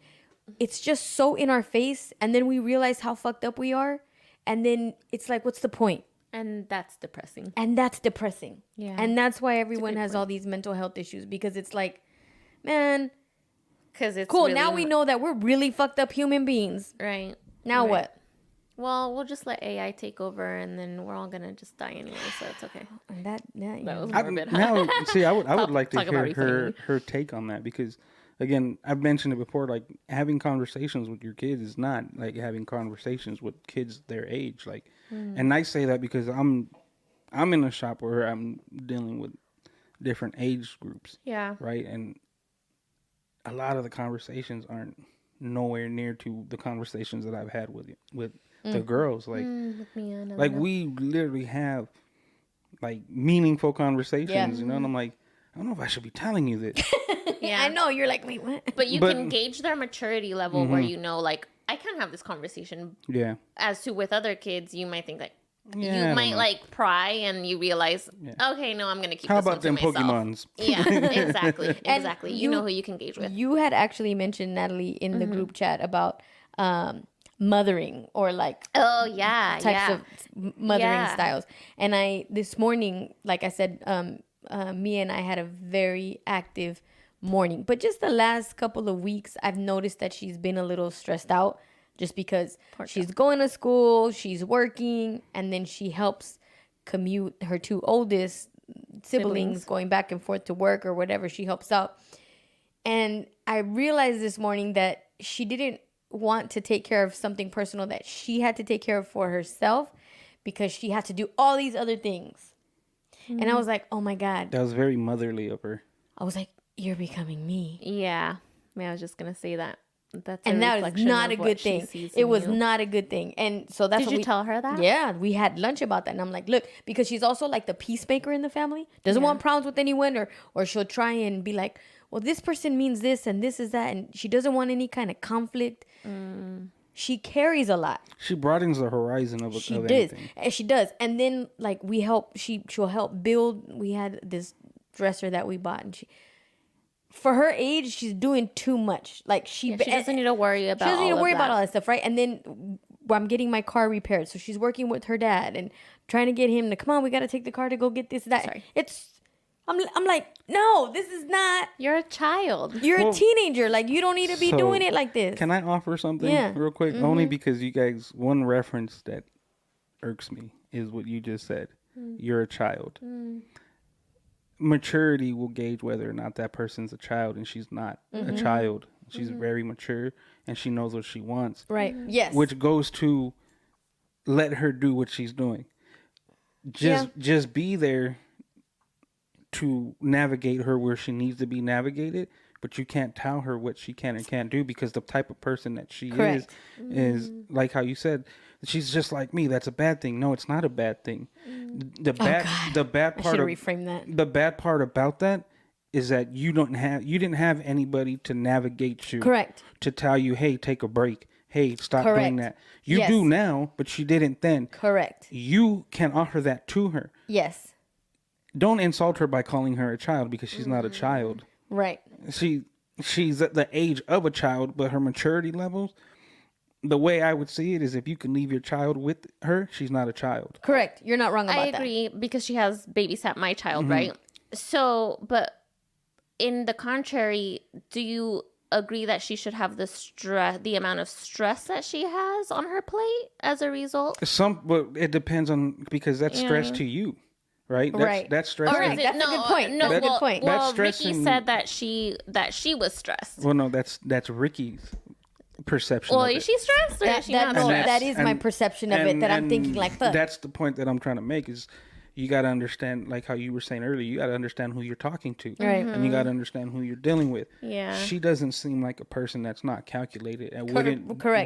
it's just so in our face. And then we realize how fucked up we are. And then it's like, what's the point? And that's depressing. And that's depressing. Yeah. And that's why everyone has all these mental health issues because it's like, man, Because it's cool. really Now we know that we're really fucked up human beings. Right. Now Right. what? Well, we'll just let AI take over and then we're all going to just die anyway. So it's okay. And that was I, morbid. now, see, I would like to talk about hear reframing. her take on that because, again, I've mentioned it before. Like having conversations with your kids is not like having conversations with kids their age. Like, and I say that because I'm in a shop where I'm dealing with different age groups, Yeah. right? And a lot of the conversations aren't nowhere near to the conversations that I've had with the girls. Like, With me and like we literally have like meaningful conversations, Yeah. you know. And I'm like, I don't know if I should be telling you this. Yeah. I know. You're like, wait, what? But you But- can gauge their maturity level where you know, like, I can have this conversation. Yeah. As to with other kids, you might think, like, Yeah, I you don't might, know. like, pry and you realize, okay, no, I'm going to keep How this about one them to myself. Pokemons? Yeah, exactly. And Exactly. You you- know who you can gauge with. You had actually mentioned, Natalie, in the group chat about mothering or like Oh, yeah. types of mothering Yeah. styles. And this morning, like I said, Mia and I had a very active morning. But just the last couple of weeks, I've noticed that she's been a little stressed out just because she's going to school, she's working, and then she helps commute her 2 oldest siblings going back and forth to work or whatever. She helps out. And I realized this morning that she didn't want to take care of something personal that she had to take care of for herself because she had to do all these other things. And I was like, oh my God. That was very motherly of her. I was like, you're becoming me. Yeah. I was just going to say that. That is not a good thing. It was not a good thing. And so that's Did you tell her that? Yeah, we had lunch about that. And I'm like, look, because she's also like the peacemaker in the family. Doesn't want problems with anyone, or she'll try and be like, well, this person means this and this is that. And she doesn't want any kind of conflict. She carries a lot. She broadens the horizon of She of does. anything. And she does. And then like she'll help build. We had this dresser that we bought, and for her age, she's doing too much. Like she doesn't need to worry about. She doesn't need to worry about all that stuff, right? And then I'm getting my car repaired, so she's working with her dad and trying to get him to come on. We got to take the car to go get this, that. Sorry. I'm like, no, this is not. You're a child. You're a teenager. Like you don't need to be doing it like this. Can I offer something real quick? Only because you guys, one reference that irks me is what you just said. You're a child. Maturity will gauge whether or not that person's a child, and she's not a child. She's very mature, and she knows what she wants. Right. Yes. Which goes to let her do what she's doing. Just be there to navigate her where she needs to be navigated, but you can't tell her what she can and can't do, because the type of person that she is like how you said, she's just like me. That's a bad thing. No, it's not a bad thing. The bad part. Reframe that. The bad part about that is that you didn't have anybody to navigate you. Correct. To tell you, hey, take a break. Hey, stop doing that. You do now, but she didn't then. Correct. You can offer that to her. Yes. Don't insult her by calling her a child, because she's not a child. Right. She's at the age of a child, but her maturity levels, the way I would see it is, if you can leave your child with her, she's not a child. Correct. You're not wrong about that. I agree, because she has babysat my child, right? So, but in the contrary, do you agree that she should have the amount of stress that she has on her plate as a result? But it depends on, because that's stress to you. Right. That's stress. All right. That's a good point. No, that's a good point. Well, Rickie said that she was stressed. Well, no, that's Rickie's perception. Well, of is she stressed, or is she not stressed? That is my perception of it. That I'm thinking like, fuck. That's the point that I'm trying to make. Is you got to understand, like how you were saying earlier, you got to understand who you're talking to, right? And you got to understand who you're dealing with. Yeah. She doesn't seem like a person that's not calculated and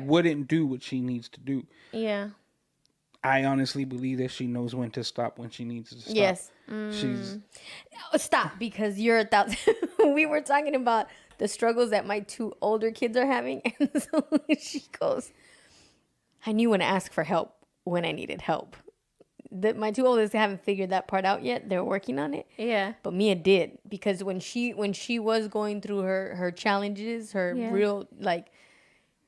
wouldn't do what she needs to do. Yeah. I honestly believe that she knows when to stop when she needs to stop. Yes. She's stop, because you're a thousand. We were talking about the struggles that my 2 older kids are having, and so she goes, I knew when to ask for help when I needed help. My 2 oldest haven't figured that part out yet. They're working on it. Yeah. But Mia did, because when she was going through her challenges, her real like,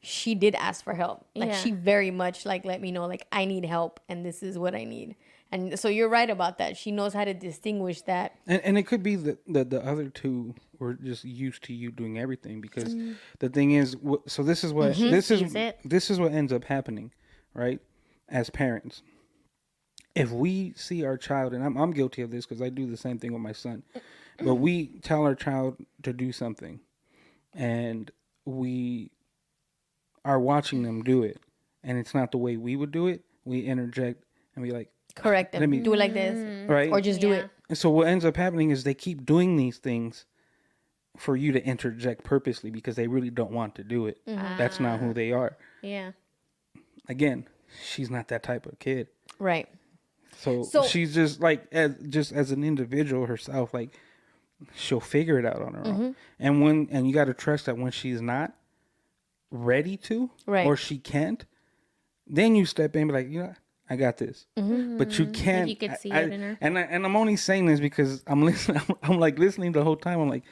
she did ask for help. Like she very much like let me know, like, I need help and this is what I need. And so you're right about that. She knows how to distinguish that. And it could be that the other 2 were just used to you doing everything, because the thing is, so this is what this is what ends up happening, right? As parents, if we see our child, and I'm guilty of this because I do the same thing with my son, but we tell our child to do something, and we are watching them do it, and it's not the way we would do it, we interject and be like, correct them, do it like this, right? Or just do it. And so what ends up happening is they keep doing these things for you to interject purposely, because they really don't want to do it. That's not who they are. Yeah. Again, she's not that type of kid. Right. So she's just like, as an individual herself, like, she'll figure it out on her own. And you got to trust that when she's not ready to, or she can't, then you step in and be like, you know, I got this. But you can't. And you could see it in her. And I'm only saying this because I'm listening. I'm like listening the whole time. I'm like,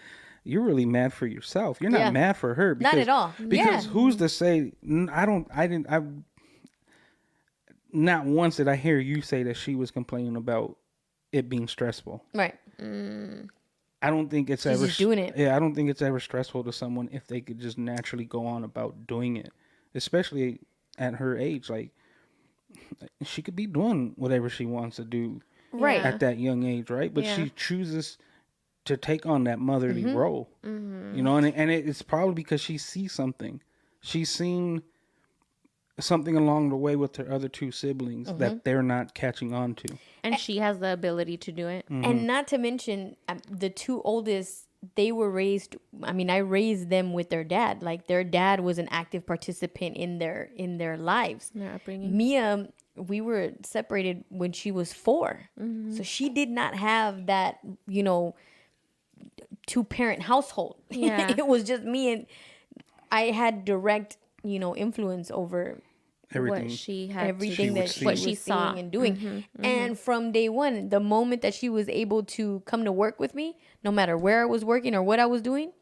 you're really mad for yourself. You're not mad for her. Because, not at all. Because who's to say? Not once did I hear you say that she was complaining about it being stressful. Right. I don't think it's She's ever just doing it. Yeah, I don't think it's ever stressful to someone if they could just naturally go on about doing it, especially at her age. Like, she could be doing whatever she wants to do Right. Yeah. at that young age, right? But Yeah. she chooses to take on that motherly role, you know, and it's probably because she sees something. She's seen something along the way with her other two siblings that they're not catching on to. And she has the ability to do it. And not to mention the two oldest, they were raised, I mean, I raised them with their dad. Like their dad was an active participant in their lives. Their upbringing. Mia, we were separated when she was 4. So she did not have that, you know, 2-parent household. Yeah. It was just me, and I had direct, you know, influence over Everything. What she had everything to, that she what was she saw seeing and doing. And from day one, the moment that she was able to come to work with me, no matter where I was working or what I was doing,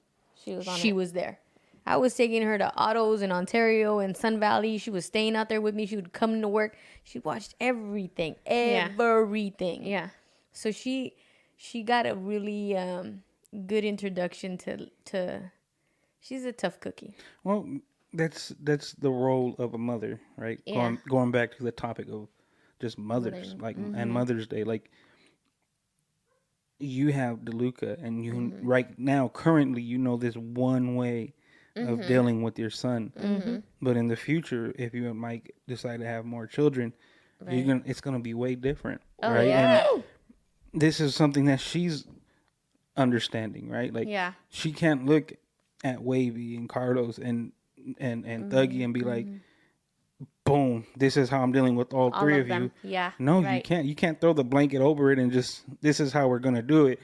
She was on she it. was there. I was taking her to autos in Ontario and Sun Valley. She was staying out there with me. She would come to work. She watched everything. Yeah. So she got a really good introduction to she's a tough cookie. Well, that's the role of a mother, right? Yeah. Going back to the topic of just mothers, like and Mother's Day, like you have DeLuca, and you right now currently you know this one way of dealing with your son, but in the future, if you and Mike decide to have more children, it's gonna be way different, right? yeah. And this is something that she's understanding, right? Like Yeah. she can't look at Wavy and Carlos and Thuggy and be like, boom, this is how I'm dealing with all three of them. you. Yeah. No, right. you can't. You can't throw the blanket over it and just, this is how we're going to do it.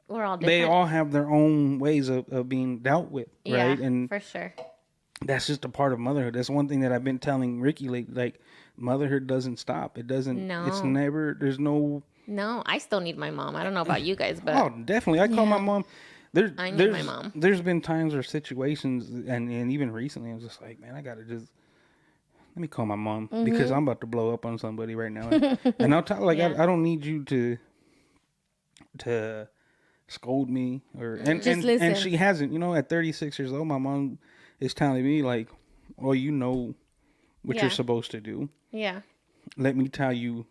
We're all different. They all have their own ways of being dealt with, right? Yeah, And for sure. that's just a part of motherhood. That's one thing that I've been telling Rickie lately. Like, motherhood doesn't stop. It doesn't, it's No. never, there's no. No, I still need my mom. I don't know about you guys, but Oh, definitely. I call my mom. I need my mom. There's been times or situations, and even recently, I was just like, man, I gotta just let me call my mom because I'm about to blow up on somebody right now, and I'll tell like I don't need you to scold me or Just and listen. she hasn't. You know, at 36 years old, my mom is telling me like, well, you know what Yeah. you're supposed to do. yeah. Let me tell you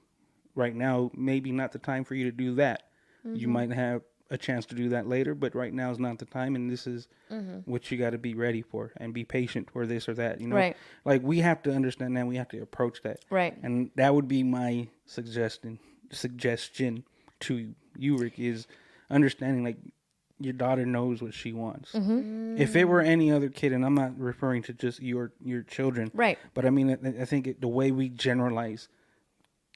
right now, maybe not the time for you to do that. You might have a chance to do that later, but right now is not the time, and this is what you got to be ready for and be patient for this or that, you know. Right. Like we have to understand that, we have to approach that, Right. and that would be my suggestion to you, Rick, is understanding like your daughter knows what she wants. If it were any other kid, and I'm not referring to just your children, Right. but I mean I think the way we generalize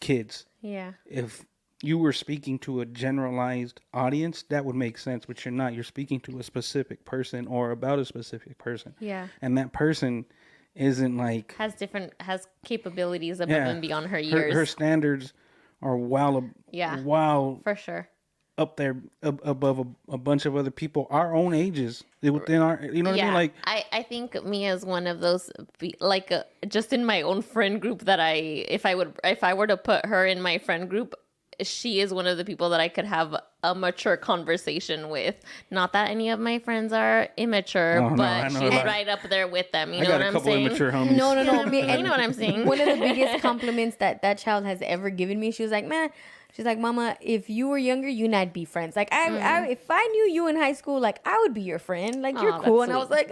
kids, Yeah. if you were speaking to a generalized audience, that would make sense, but you're not. You're speaking to a specific person or about a specific person. Yeah. And that person isn't like Has capabilities above and beyond her years. her standards are wow for sure. up there above a bunch of other people our own ages within our, you know what I mean? Like I think Mia's one of those, like just in my own friend group that if I were to put her in my friend group, she is one of the people that I could have a mature conversation with. Not that any of my friends are immature, Oh, no, but I know she's a lot. right up there with them. You I know got what a I'm couple saying? immature homies. No. You know what I'm saying? One of the biggest compliments that child has ever given me, she was like, man, she's like, Mama, if you were younger, you and I'd be friends. Like, if I knew you in high school, like, I would be your friend. Like, you're Aw, cool. that's And I was sweet. like,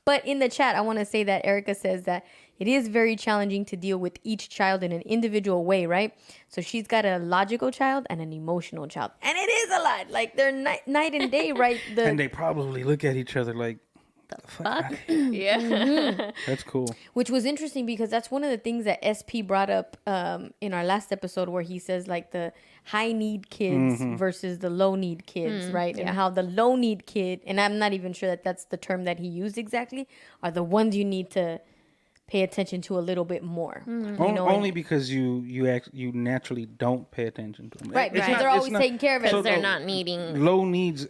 But in the chat, I want to say that Erica says that it is very challenging to deal with each child in an individual way, right? So she's got a logical child and an emotional child. And it is a lot. Like, they're night and day, right? and they probably look at each other like, Fuck. Yeah. that's cool. Which was interesting because that's one of the things that SP brought up in our last episode, where he says like the high need kids versus the low need kids, right? And how the low need kid, and I'm not even sure that that's the term that he used exactly, are the ones you need to pay attention to a little bit more. You know, Only because you naturally don't pay attention to them. right, because they're always taking care of it. Because they're not needing. Low needs.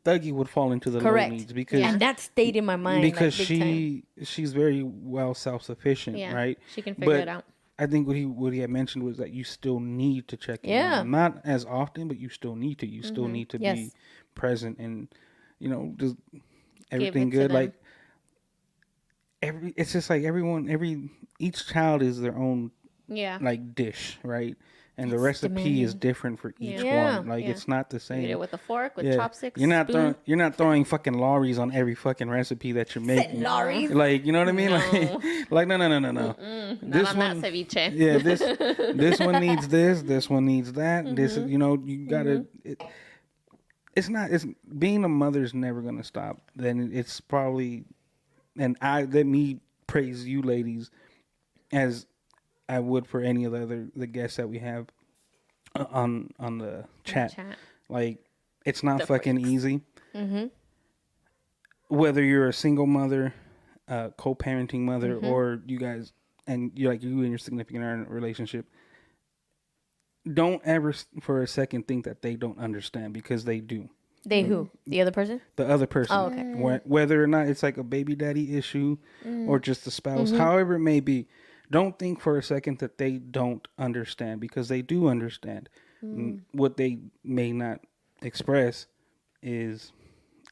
Thuggy would fall into the Correct. low needs because And that stayed in my mind. because like, big time. she's very well self-sufficient, Yeah, right? she can figure But it out. I think what he had mentioned was that you still need to check in. Yeah. on them. Not as often, but you still need to. You still need to Yes. present and, you know, just everything Give it to good. them. Like it's just like each child is their own Yeah. like dish, right? And the recipe demanding. is different for each Yeah. one. Like Yeah. it's not the Eat same. it with a fork, with Yeah. chopsticks, You're spoon. not throwing fucking lorries on every fucking recipe that you're making. Lorries. Like, you know what I mean? No. Like no. Not This on one, that ceviche. yeah, this one needs this one needs that. This is, you know, you gotta. It's being a mother's never gonna stop. Then it's probably, and let me praise you ladies, as I would for any of the guests that we have on the chat. Like, it's not The fucking Freeqs. easy. Whether you're a single mother, co-parenting mother, or you guys and you and your significant other in a relationship, don't ever for a second think that they don't understand, because they do. They who? The other person? The other person. Oh, okay. Whether or not it's like a baby daddy issue or just a spouse, however it may be, don't think for a second that they don't understand, because they do understand. What they may not express is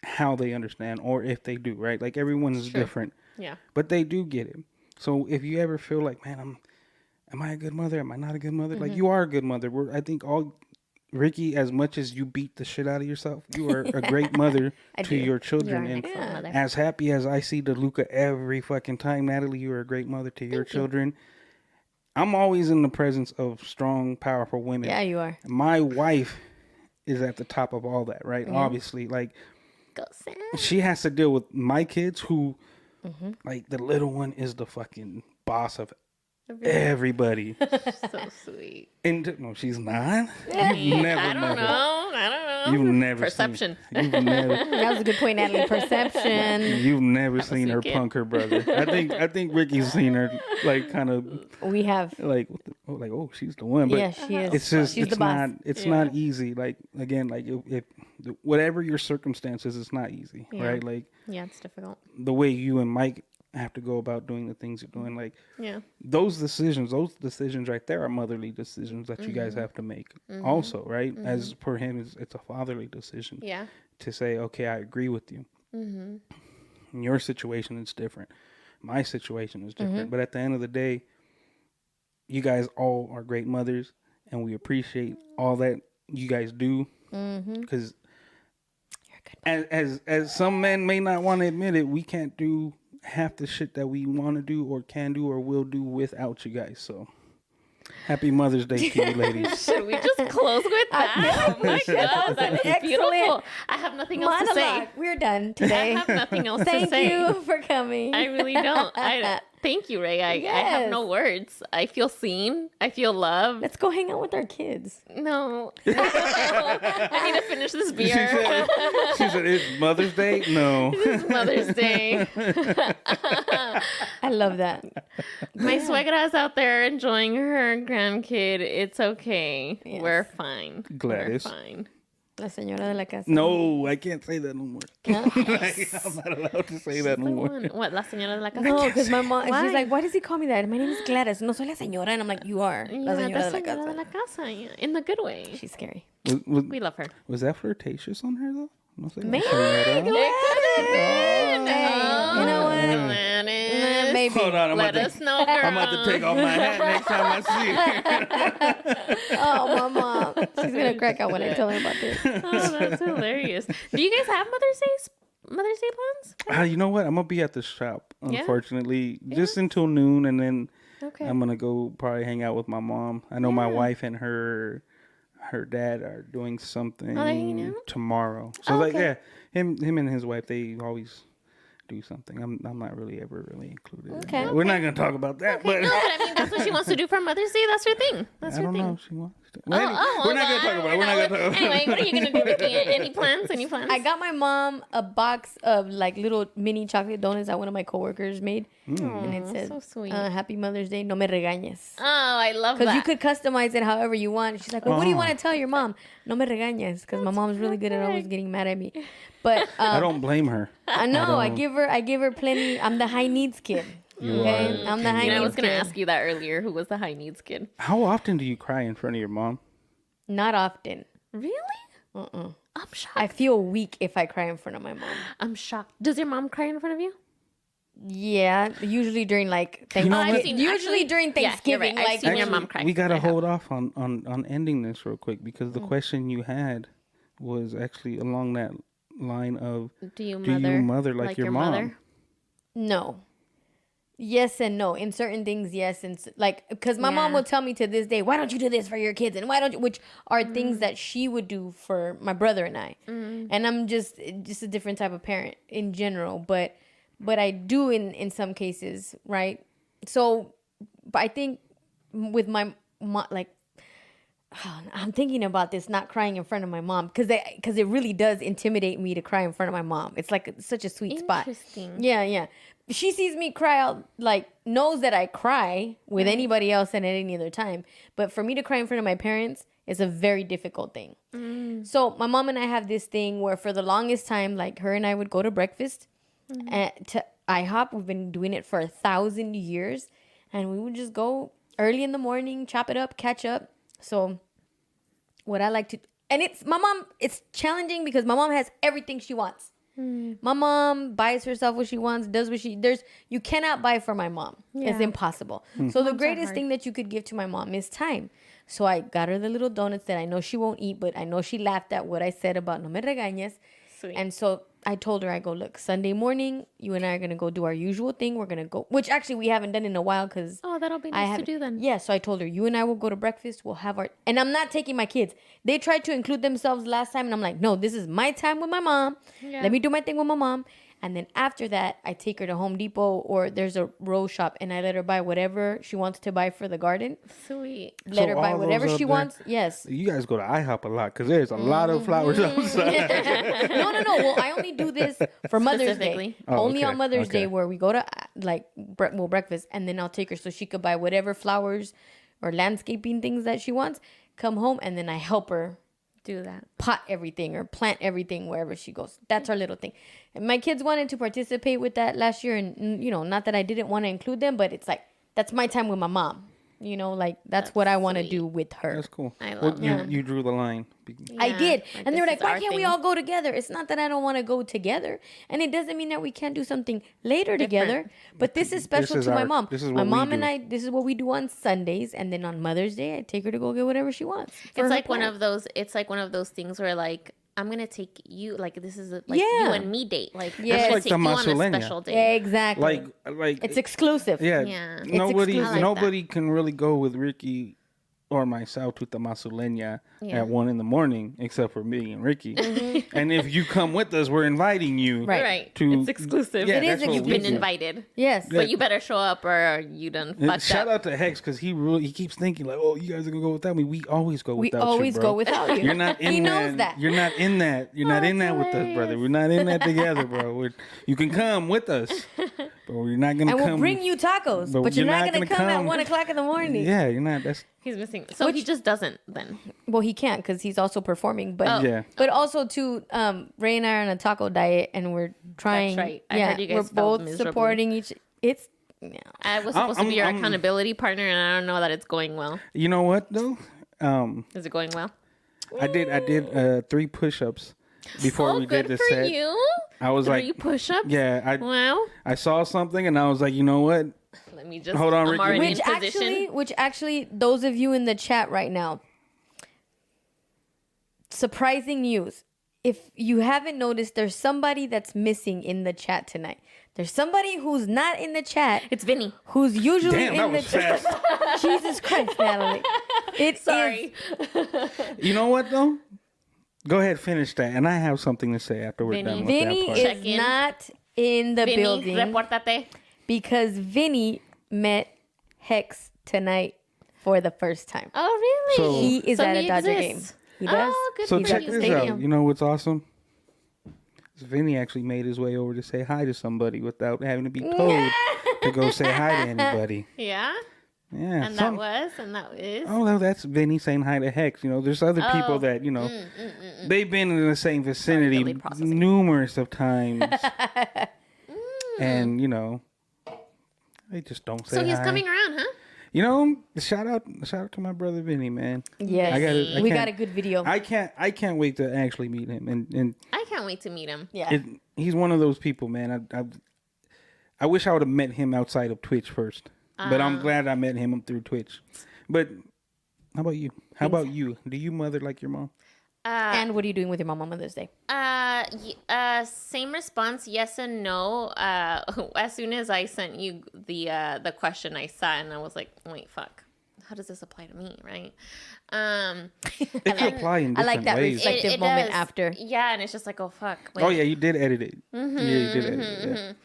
how they understand, or if they do, right? Like, everyone is different. Yeah. But they do get it. So if you ever feel like, man, am I a good mother? Am I not a good mother? Like, you are a good mother. I think Rickie, as much as you beat the shit out of yourself, you are a great mother to your children. You are an And excellent mother. as happy as I see DeLuca every fucking time, Natalie, you are a great mother to your children. I'm always in the presence of strong, powerful women. Yeah, you are. My wife is at the top of all that, right? Obviously, like, Go Sam. she has to deal with my kids, who, like, the little one is the fucking boss of everybody. So sweet. And no, she's not. You've never I met don't her. know. I don't know. You've never Perception. You've never. That was a good point, Natalie. Perception. You've never seen her kid. punk her brother. I think Rickie's seen her, like, kind of We have. like oh, she's the one. But Yeah, she is. it's just She's it's the boss. not not easy. Like, again, like if whatever your circumstances, it's not easy, right? Like, Yeah, it's difficult. the way you and Mike have to go about doing the things you're doing, like, Yeah. those decisions right there are motherly decisions that you guys have to make also, right? As per him, it's a fatherly decision. Yeah. To say, okay, I agree with you. In your situation, it's different. My situation is different. But at the end of the day, you guys all are great mothers, and we appreciate all that you guys do. Because as some men may not want to admit it, we can't do half the shit that we want to do or can do or will do without you guys. So happy Mother's Day to you ladies. Should we just close with that? Oh my God, that is beautiful. I have nothing else to say. Monologue. We're done I today. have nothing else to Thank say. you for coming. I really don't. Thank you, Ray. I have Yes. no words. I feel seen. I feel loved. Let's go hang out with our kids. No. I need to finish this beer. She said, it's Mother's Day? No. It's Mother's Day. I love that. My suegra's out there enjoying her grandkid. It's okay. Yes. We're fine. Gladys. We're fine. La señora de la casa. No, I can't say that no more. Like, I'm not allowed to say that no The more. one- What, la señora de la casa? No, because my mom, Why? she's like, why does he call me that? My name is Gladys. No soy la señora. And I'm like, you are. Yeah, La the señora de la señora de casa. la casa. Yeah. In the good way. She's scary. We love her. Was that flirtatious on her, though? No sé. Maybe. It could have been. Hey, you know what? Gladys. Maybe. Hold on, Let us know, girl. I'm about to take off my hat next time I see her. Oh, my mom. She's going to crack out when I tell her about this. Oh, that's hilarious. Do you guys have Mother's Day plans? You know what? I'm going to be at the shop, Yeah? unfortunately, just until noon, and then Okay. I'm going to go probably hang out with my mom. I know my wife and her dad are doing something hanging out? tomorrow. So, Oh, like, okay. yeah, him and his wife, they always do something. I'm not really ever included. Okay. We're not going to talk about that, but No, but I mean, that's what she wants to do for Mother's Day. That's her thing. That's I her don't thing. know if she wants to. Well, we're not going to talk about it. We're not going to talk about it. Anyway, what are you going to do, Rickie? Any plans? Any plans? I got my mom a box of like little mini chocolate donuts that one of my coworkers made. And it said, so sweet. Happy Mother's Day, no me regañes. Oh, I love that. Because you could customize it however you want. She's like, well, what do you want to tell your mom? No me regañes. Because my mom's really good at always getting mad at me. But I don't blame her. I know. I give her plenty. I'm the high needs kid. Okay? I'm the high I needs was going to kid. ask you that earlier. Who was the high needs kid? How often do you cry in front of your mom? Not often. Really? I'm shocked. I feel weak if I cry in front of my mom. I'm shocked. Does your mom cry in front of you? Yeah, usually during like know what? Thanksgiving. Usually during Thanksgiving, I've like seen your when- mom cry. We gotta I have. hold off on ending this real quick because the question you had was actually along that line of Do you mother like your mom? mother? No. Yes and no. In certain things, yes, and like because my mom Yeah. will tell me to this day, "Why don't you do this for your kids?" And why don't you? Which are things that she would do for my brother and I. And I'm just a different type of parent in general, but I do in some cases, right? So, but I think with my mom, like I'm thinking about this, not crying in front of my mom, because it really does intimidate me to cry in front of my mom. It's like such a sweet spot. Interesting. Yeah. She sees me cry out, like knows that I cry with anybody else and at any other time. But for me to cry in front of my parents is a very difficult thing. So my mom and I have this thing where for the longest time, like her and I would go to breakfast to IHOP. We've been doing it for 1,000 years, and we would just go early in the morning, chop it up, catch up. So what I like to, and it's my mom, it's challenging because my mom has everything she wants. My mom buys herself what she wants, does what you cannot buy for my mom. It's impossible. So the greatest thing that you could give to my mom is time. So I got her the little donuts that I know she won't eat, but I know she laughed at what I said about no me regañes. Sweet. And so I told her, I go, look, Sunday morning, you and I are going to go do our usual thing. We're going to go, which actually we haven't done in a while because Oh, that'll be nice to do then. yeah, so I told her, you and I will go to breakfast. We'll have our... And I'm not taking my kids. They tried to include themselves last time, and I'm like, no, this is my time with my mom. Yeah. Let me do my thing with my mom. And then after that, I take her to Home Depot or there's a rose shop, and I let her buy whatever she wants to buy for the garden. Sweet. Let her buy all whatever those she up there- wants. Yes. You guys go to IHOP a lot because there's a lot of flowers outside. No. Well, I only do this for Mother's Day. Specifically. Oh, Only okay, on Mother's okay. Day where we go to breakfast, and then I'll take her so she could buy whatever flowers or landscaping things that she wants. Come home, and then I help her Do that. pot everything or plant everything wherever she goes. That's our little thing. And my kids wanted to participate with that last year, and not that I didn't want to include them, but it's like that's my time with my mom. Like that's what I want to do with her. That's cool. I love you drew the line. I Yeah, did. like, And they were this like, is why our can't we thing." all go together? It's not that I don't want to go together. And it doesn't mean that we can't do something later together. But this is special is to my our- mom. this is My what we mom and do. I, this is what we do on Sundays. And then on Mother's Day, I take her to go get whatever she wants. for It's her like one plan. of those. It's like one of those things where like I'm gonna take you. Like this is like Yeah. you and me date. Like Yeah. I'm It's gonna like take the you on a Mazuleña. special date. Exactly. Like it's exclusive. yeah. Yeah. It's Nobody exclusive. I like nobody can really go with Ricky or myself to the Mazuleña at 1 a.m. except for me and Ricky. And if you come with us, we're inviting you. Right. Right. To- It's exclusive. Yeah, It is that's what You've we been do. invited. Yes. But you better show up or you done fucked Shout up. out to Hex because he keeps thinking like, oh, you guys are gonna go without me. We always go We without you, always bro. go without you. You're not in He that. knows that. You're not in that. You're not in that with us, brother. We're not in that together, bro. You can come with us, but we're not gonna And come. we'll bring you tacos. but But you're you're not not going to gonna come at come. 1 o'clock in the morning. Yeah, you're not. That's He's missing. So he just doesn't then. Well, he can't because he's also performing. But Oh. yeah. But also too, Ray and I are on a taco diet, and we're trying. right. I heard you guys we're failed both miserably. supporting each. It's I was supposed to be your I'm- accountability partner, and I don't know that it's going well. You know what though? Is it going well? I did 3 push-ups before we good did the for set. you. I was 3 like, push-ups. yeah, Wow. I saw something and I was like, you know what? Let me just. Hold on, I'm Ricky. already which in position. actually, those of you in the chat right now, surprising news. If you haven't noticed, there's somebody that's missing in the chat tonight. There's somebody who's not in the chat. It's Vinny. Who's usually Damn, that in the was chat. fast. Jesus Christ, Natalie. Sorry. You know what though? Go ahead, finish that, and I have something to say after we're Vinny. done with Vinny that part. is Check in. not in the Vinny, building repórtate. because Vinny met Hex tonight for the first time. Oh, really? So- He is So at a he Dodger exists. game. He does. Oh, good So for check you. this Stadium. out. You know what's awesome? Vinny actually made his way over to say hi to somebody without having to be told to go say hi to anybody. Yeah. Yeah. And that is. Oh, well, that's Vinny saying hi to Hex. You know, there's other people Oh. that, they've been in the same vicinity delayed processing. numerous of times. And, they just don't say So he's hi. coming around, huh? You know, shout out to my brother Vinny, man. Yes, we got a good video. I can't wait to actually meet him, and I can't wait to meet him. Yeah, he's one of those people, man. I wish I would have met him outside of Twitch first, but I'm glad I met him through Twitch. But how about you? Do you mother like your mom? And what are you doing with your mom on Mother's Day? Same response, yes and no. As soon as I sent you the question, I saw it and I was like, wait, fuck. How does this apply to me, right? It could apply in different I like that ways. reflective moment after. Yeah, and it's just like, oh, fuck. Wait. Oh, yeah, you did edit it. Mm-hmm, yeah, you did edit it.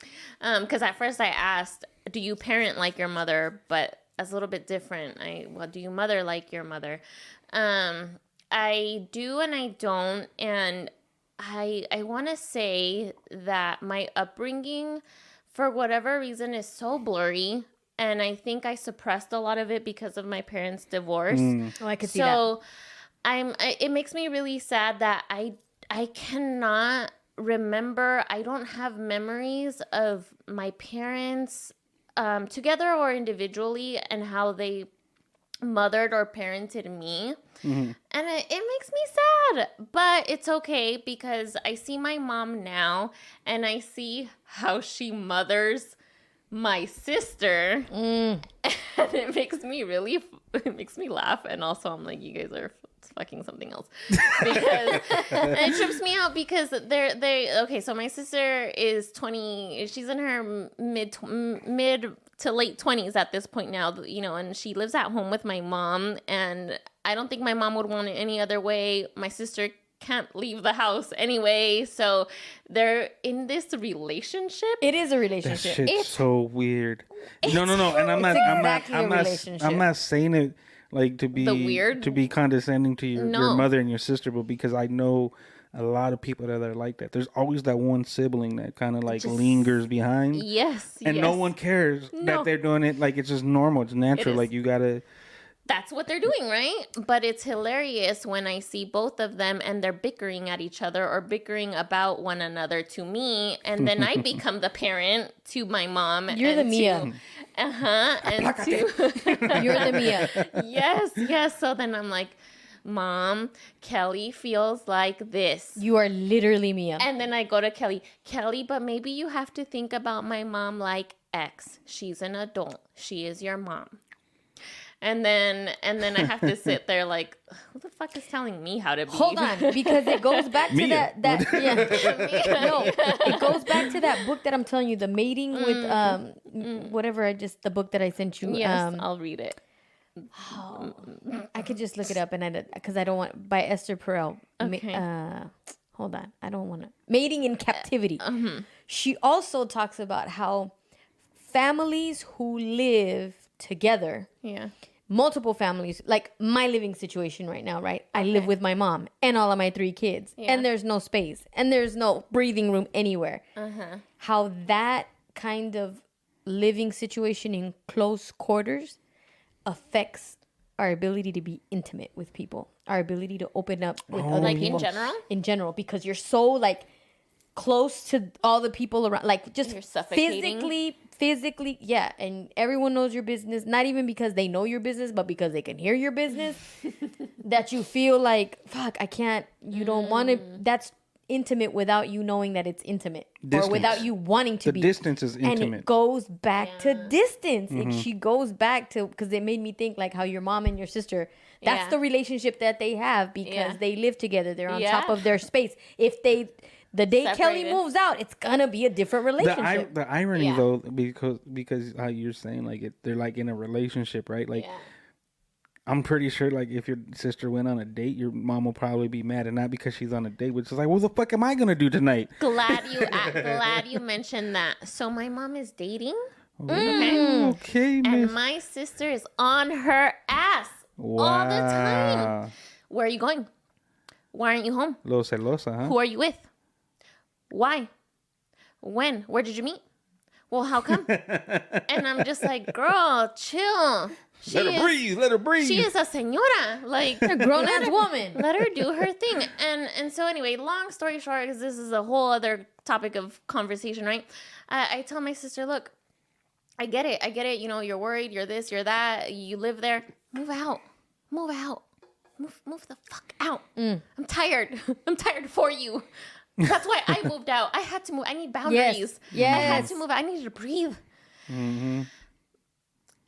Yeah. Because at first I asked, do you parent like your mother? But that's a little bit different. Do you mother like your mother? I do and I don't. And I want to say that my upbringing, for whatever reason, is so blurry. And I think I suppressed a lot of it because of my parents' divorce. Oh, I could see that. So it makes me really sad that I cannot remember. I don't have memories of my parents together or individually and how they mothered or parented me. Mm-hmm. And it makes me sad, but it's okay because I see my mom now and I see how she mothers my sister, and it makes me laugh, and also I'm like, you guys are fucking something else, because it trips me out because okay, so my sister is 20, she's in her mid to late 20s at this point now, you know, and she lives at home with my mom, and I don't think my mom would want it any other way. My sister can't leave the house anyway, so they're in this relationship. It is a relationship. That shit's so weird. No, and I'm not saying it like to be condescending to your mother and your sister, but because I know a lot of people that are like that. There's always that one sibling that kind of like lingers behind. Yes, and no one cares that they're doing it. Like it's just normal. It's natural. Like you gotta. That's what they're doing, right? But it's hilarious when I see both of them and they're bickering at each other or bickering about one another to me. And then I become the parent to my mom. You're the Mia. And You're the Mia. Yes. So then I'm like, Mom, Kelly feels like this. You are literally Mia. And then I go to Kelly, but maybe you have to think about my mom like X. She's an adult. She is your mom. And then I have to sit there like, who the fuck is telling me how to be? Hold on, because it goes back to that yeah. No, it goes back to that book that I'm telling you, the mating with the book that I sent you. Yes, I'll read it. I could just look it up because I don't want, by Esther Perel. Okay. Hold on, I don't want to. Mating in Captivity. She also talks about how families who live together, multiple families, like my living situation right now, right? I live with my mom and all of my 3 kids, and there's no space and there's no breathing room anywhere. How that kind of living situation in close quarters affects our ability to be intimate with people, our ability to open up with other people. In general, because you're so like close to all the people around, like just physically, yeah, and everyone knows your business, not even because they know your business, but because they can hear your business, that you feel like, fuck, I can't, you don't want to, that's intimate without you knowing that it's intimate. Distance. Or without you wanting to be. The distance is intimate. And it goes back to distance. She goes back to, because it made me think like how your mom and your sister, that's the relationship that they have because they live together. They're on top of their space. If they... The day Kelly moves out, it's gonna be a different relationship. The irony though, because how you're saying like they're like in a relationship, right? Like, I'm pretty sure like if your sister went on a date, your mom will probably be mad, and not because she's on a date, which is like, what the fuck am I gonna do tonight? Glad you mentioned that. So my mom is dating. Okay, and my sister is on her ass all the time. Where are you going? Why aren't you home? Lo celosa, huh? Who are you with? Why? When? Where did you meet? Well, how come? And I'm just like, girl, chill. Let her breathe. She is a señora, like a grown-ass woman. Let her do her thing. And so anyway, long story short, because this is a whole other topic of conversation, right? I tell my sister, look, I get it. I get it. You know, you're worried. You're this. You're that. You live there. Move out. Move out. Move the fuck out. I'm tired. I'm tired for you. That's why I moved out. I had to move. I need boundaries. Yes. I had to move out. I needed to breathe. Mm-hmm.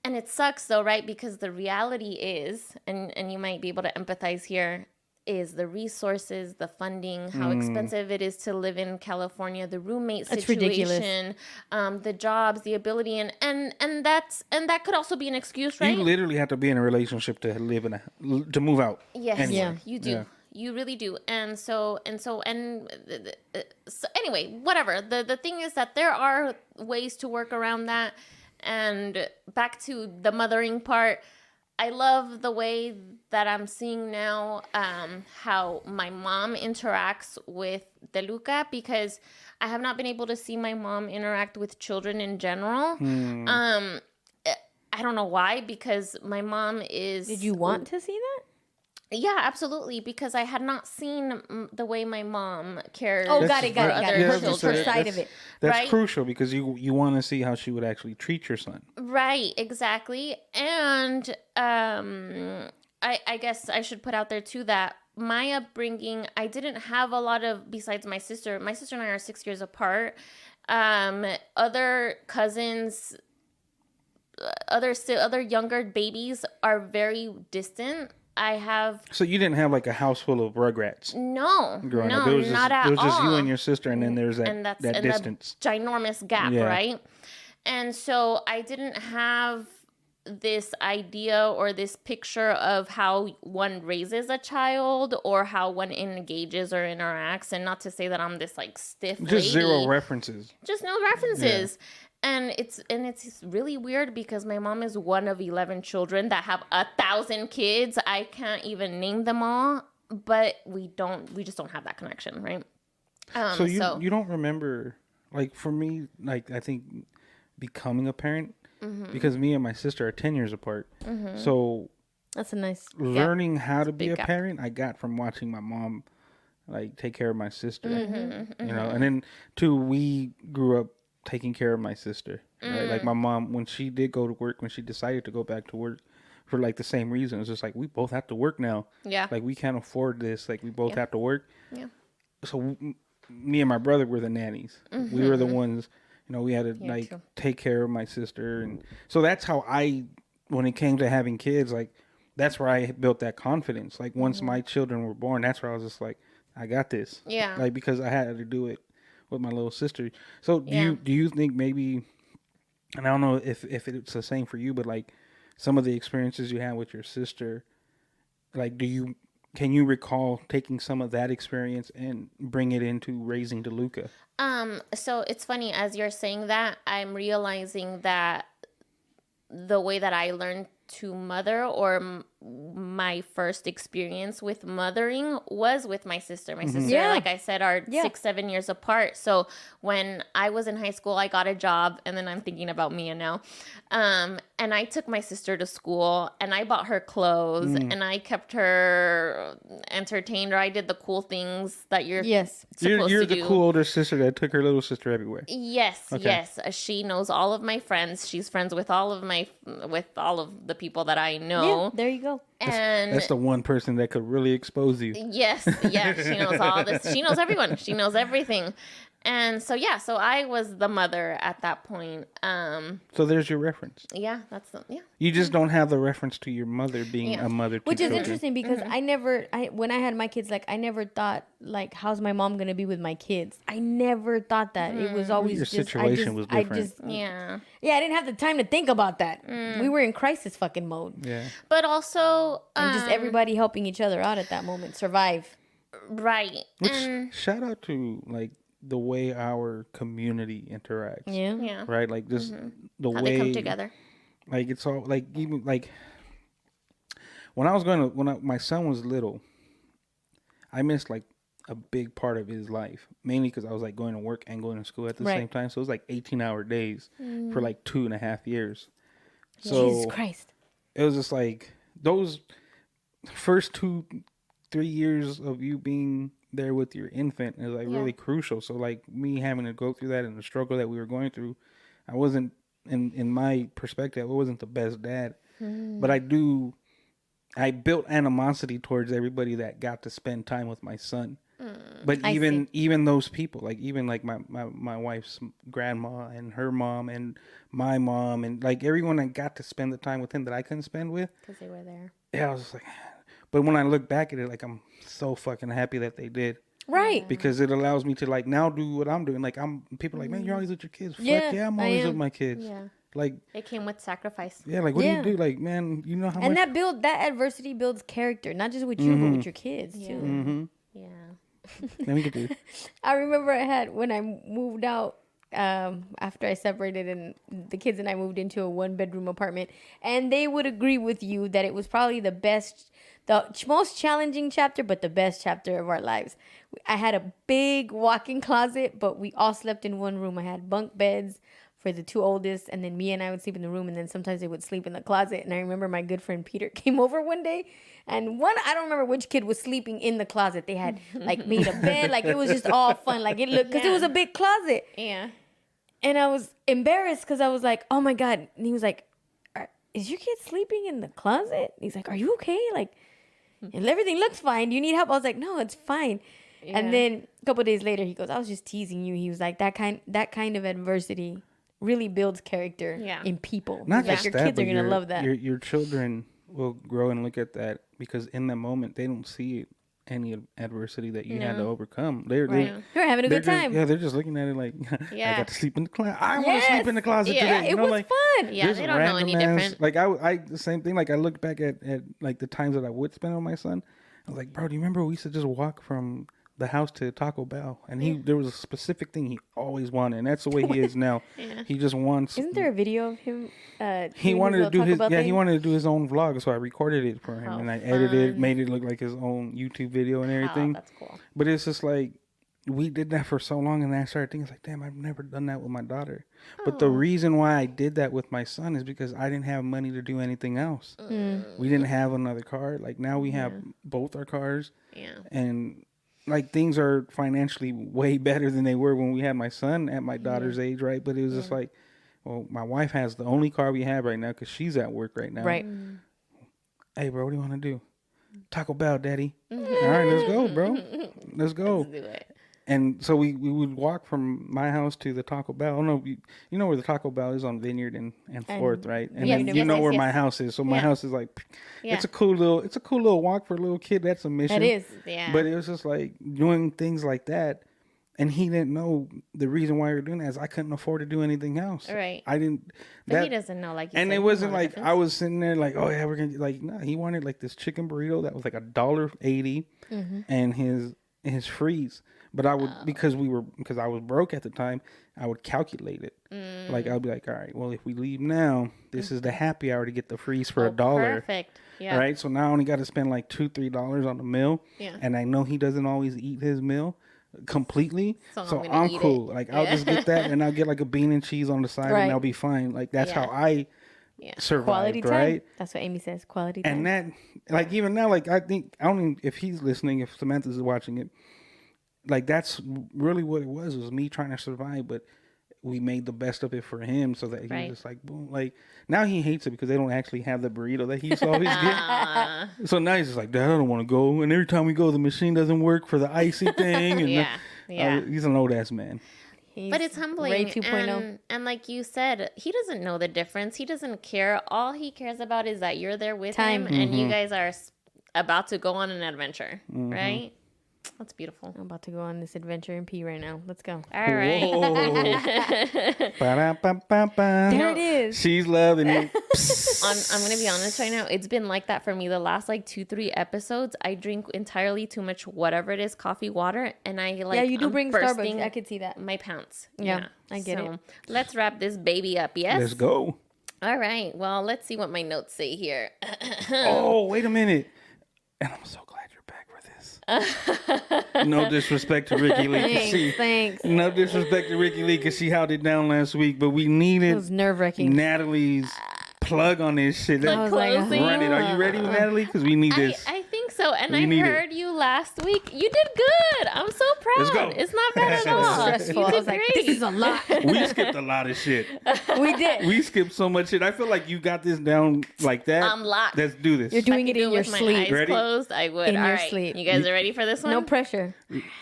And it sucks though, right? Because the reality is, and you might be able to empathize here, is the resources, the funding, how expensive it is to live in California, the roommate situation, the jobs, the ability, and that could also be an excuse, right? You literally have to be in a relationship to live to move out. Yes, anywhere. you do. Yeah. You really do. So anyway, whatever. The thing is that there are ways to work around that. And back to the mothering part, I love the way that I'm seeing now how my mom interacts with DeLuca, because I have not been able to see my mom interact with children in general. I don't know why, because my mom is... Did you want to see that? Yeah, absolutely, because I had not seen the way my mom cared. Oh, got it. for other Her children. side of it. That's Right? crucial, because you want to see how she would actually treat your son. Right, exactly. And I guess I should put out there too that my upbringing, I didn't have a lot of, besides my sister and I are 6 years apart. Other cousins, other younger babies are very distant. I have... So you didn't have like a house full of Rugrats No, growing no, up. It was not just, at it was just all. you and your sister, and then there's that distance. The ginormous gap, Yeah. right? And so I didn't have this idea or this picture of how one raises a child or how one engages or interacts. And not to say that I'm this like stiff Just lady. zero references. Just no references. And it's really weird because my mom is one of 11 children that have 1,000 kids. I can't even name them all, but we just don't have that connection, right? So you don't remember, like, for me, like, I think becoming a parent, because me and my sister are 10 years apart. So That's a nice... learning how to be big a gap. parent, I got from watching my mom, like, take care of my sister, you know, and then too, we grew up taking care of my sister, right? Like my mom, when she did go to work, when she decided to go back to work for like the same reason, it's just like, we both have to work now. Yeah. Like we can't afford this. Like we both have to work. Yeah. So me and my brother were the nannies. We were the ones, you know, we had to like too. take care of my sister. And so that's how when it came to having kids, like that's where I built that confidence. Like once my children were born, that's where I was just like, I got this. Yeah. Like, because I had to do it with my little sister. So do you think maybe, and I don't know if it's the same for you, but like some of the experiences you had with your sister, like can you recall taking some of that experience and bring it into raising DeLuca? So it's funny, as you're saying that, I'm realizing that the way that I learned to mother, or my first experience with mothering, was with my sister. My sister, like I said, are 6-7 years apart. So when I was in high school, I got a job, and then I'm thinking about Mia now. And I took my sister to school, and I bought her clothes, and I kept her entertained, or I did the cool things that you're supposed You're to the do. cool older sister that took her little sister everywhere. Yes, yes. She knows all of my friends. She's friends with all of the people that I know. Yeah, there you go. And That's the one person that could really expose you. yes, she knows all this. She knows everyone. She knows everything. And so so I was the mother at that point. So there's your reference. Yeah, You just don't have the reference to your mother being a mother to Which is children. interesting because when I had my kids, like I never thought like, how's my mom gonna be with my kids? I never thought that. It was always Your just, situation was different. yeah. I didn't have the time to think about that. We were in crisis fucking mode. Yeah. But also, And just everybody helping each other out at that moment, survive. right. Which, shout out to like the way our community interacts. Yeah. Right? Like just the How way they come together. Like it's all like, even like when my son was little, I missed like a big part of his life, mainly because I was like going to work and going to school at the same time. So it was like 18-hour days for like 2.5 years. So Jesus Christ. it was just like those first 2-3 years of you being there with your infant is like really crucial. So like me having to go through that and the struggle that we were going through, I wasn't in my perspective, I wasn't the best dad. But I built animosity towards everybody that got to spend time with my son. But even those people, like even like my wife's grandma and her mom and my mom and like everyone that got to spend the time with him that I couldn't spend with, because they were there. Yeah, I was just like, but when I look back at it, like I'm so fucking happy that they did. Right. Because it allows me to like now do what I'm doing. Like people are like, man, you're always with your kids. Fuck yeah, I'm always with my kids. Yeah. Like it came with sacrifice. Yeah, like what do you do? Like, man, you know how and much that adversity builds character, not just with you, but with your kids too. Yeah. Then we could do. I remember when I moved out after I separated, and the kids and I moved into a 1-bedroom apartment, and they would agree with you that it was probably the most challenging chapter, but the best chapter of our lives. I had a big walk-in closet, but we all slept in one room. I had bunk beds for the 2 oldest, and then me and I would sleep in the room, and then sometimes they would sleep in the closet. And I remember my good friend Peter came over one day, and I don't remember which kid was sleeping in the closet. They had like made a bed, like it was just all fun, like it looked, because it was a big closet. Yeah. And I was embarrassed because I was like, oh my God. And he was like, is your kid sleeping in the closet? And he's like, are you okay? Like, and everything looks fine. Do you need help? I was like, no, it's fine. Yeah. And then a couple of days later, he goes, I was just teasing you. He was like, that kind of adversity really builds character in people. Not like just your that, kids are but gonna love that. Your children will grow and look at that because in that moment they don't see any adversity that you had to overcome. They're having a good time. They're just looking at it like, I got to sleep in the closet. I want to sleep in the closet today. It was like, fun. Yeah, they don't know any different. Like I the same thing. Like I look back at like the times that I would spend with my son. I was like, bro, do you remember we used to just walk from the house to Taco Bell, and there was a specific thing he always wanted, and that's the way he is now. He just wants. Isn't there a video of him? He wanted to do he wanted to do his own vlog, so I recorded it for him, and I edited it, made it look like his own YouTube video and everything. That's cool. But it's just like we did that for so long, and then I started thinking, like, damn, I've never done that with my daughter. But the reason why I did that with my son is because I didn't have money to do anything else. We didn't have another car. Like now we have both our cars. Yeah. And like things are financially way better than they were when we had my son at my daughter's age, right? But it was just like, well, my wife has the only car we have right now because she's at work right now. Right. Hey, bro, what do you want to do? Taco Bell, Daddy. All right, let's go, bro. Let's go. Let's do it. And so we would walk from my house to the Taco Bell. Oh no, you know where the Taco Bell is on Vineyard and 4th, right? And then you know where my house is. So my house is like, it's a cool little walk for a little kid. That's a mission. It is, yeah. But it was just like doing things like that, and he didn't know the reason why we were doing that is I couldn't afford to do anything else. Right. I didn't. But he doesn't know, like you and said, it wasn't like I was sitting there like, oh yeah, we're gonna like. No, he wanted like this chicken burrito that was like $1.80, and his freeze. But I would because I was broke at the time. I would calculate it. Like I'd be like, all right, well if we leave now, this is the happy hour to get the freeze for $1. Perfect. Yeah. Right. So now I only got to spend like $2-3 on the meal. Yeah. And I know he doesn't always eat his meal completely. So I'm eat cool. it. Like I'll just get that and I'll get like a bean and cheese on the side and I'll be fine. Like that's how I survived. Quality time. Right. That's what Amy says. Quality time. And that, like even now, like I don't even if he's listening, if Samantha's watching it. Like that's really what it was me trying to survive, but we made the best of it for him so that he was just like boom. Like now he hates it because they don't actually have the burrito that he used to always get. So now he's just like, Dad, I don't want to go. And every time we go, the machine doesn't work for the icy thing. And he's an old ass man. But it's humbling. Ray 2.0. And like you said, he doesn't know the difference. He doesn't care. All he cares about is that you're there with him and you guys are about to go on an adventure, right? That's beautiful. I'm about to go on this adventure and pee right now. Let's go. All right. There it is. She's loving it. I'm going to be honest right now. It's been like that for me. The last like 2-3 episodes, I drink entirely too much, whatever it is, coffee, water. And I like, yeah, you do I'm bring bursting Starbucks. I could see that. my pants. Yeah, I get it. Let's wrap this baby up. Yes. Let's go. All right. Well, let's see what my notes say here. Oh, wait a minute. And I'm so glad you're back for this. No disrespect to Rickie Lee. Thanks. No disrespect to Rickie Lee because she held it down last week, but we needed It was nerve-wracking. Natalie's plug on this shit. Plug closing. Run it. Are you ready, Natalie? Because we need this. I think so. No, and We I need it. heard you last week. You did good. I'm so proud. Let's go. It's not bad at all. Stressful. You I did was like, great. this is a lot. We skipped a lot of shit. We did. We skipped so much shit. I feel like you got this down like that. I'm locked. Let's do this. You're doing I it could do in your with my sleep. eyes Ready? closed, I would. In All your right. sleep. You guys are ready for this one? No pressure.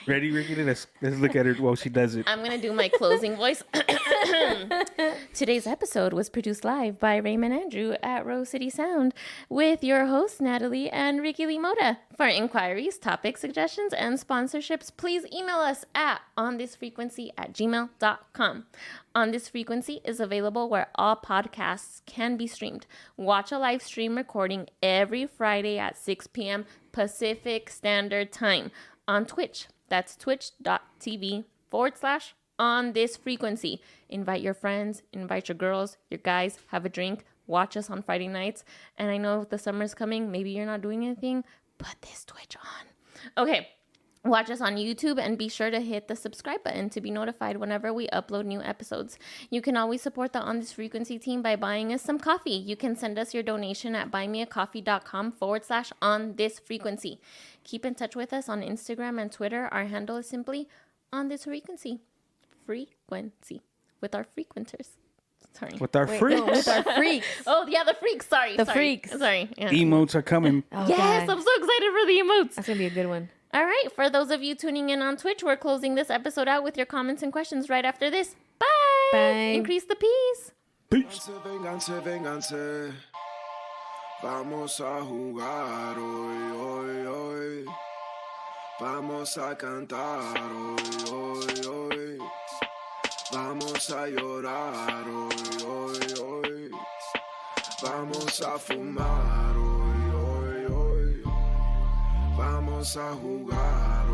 Ready, Ricky? Let's look at her while she does it. I'm going to do my closing voice. Today's episode was produced live by Raymond Andrew at Rose City Sound with your hosts, Natalie and Rickie Mota. For inquiries, topic suggestions, and sponsorships, please email us at onthisfrequency@gmail.com. On This Frequency is available where all podcasts can be streamed. Watch a live stream recording every Friday at 6 p.m. Pacific Standard Time on Twitch. That's twitch.tv/On This Frequency. Invite your friends, invite your girls, your guys, have a drink, watch us on Friday nights. And I know the summer's coming, maybe you're not doing anything, put this Twitch on. Okay, watch us on YouTube and be sure to hit the subscribe button to be notified whenever we upload new episodes. You can always support the On This Frequency team by buying us some coffee. You can send us your donation at buymeacoffee.com/On This Frequency. Keep in touch with us on Instagram and Twitter. Our handle is simply On This Frequency. Frequency. With our frequenters. Sorry. With our freaks. No, with our freaks. Oh, yeah, the freaks. Sorry. The sorry. freaks. Sorry. Yeah. Emotes are coming. Oh, Yes, God. I'm so excited for the emotes. That's going to be a good one. All right, for those of you tuning in on Twitch, we're closing this episode out with your comments and questions right after this. Bye. Bye. Increase the peace. Peace. Vénganse, vénganse. Vamos a jugar hoy, hoy, hoy. Vamos a cantar hoy, hoy, hoy. Vamos a llorar hoy, hoy, hoy. Vamos a fumar hoy, hoy, hoy. Vamos a jugar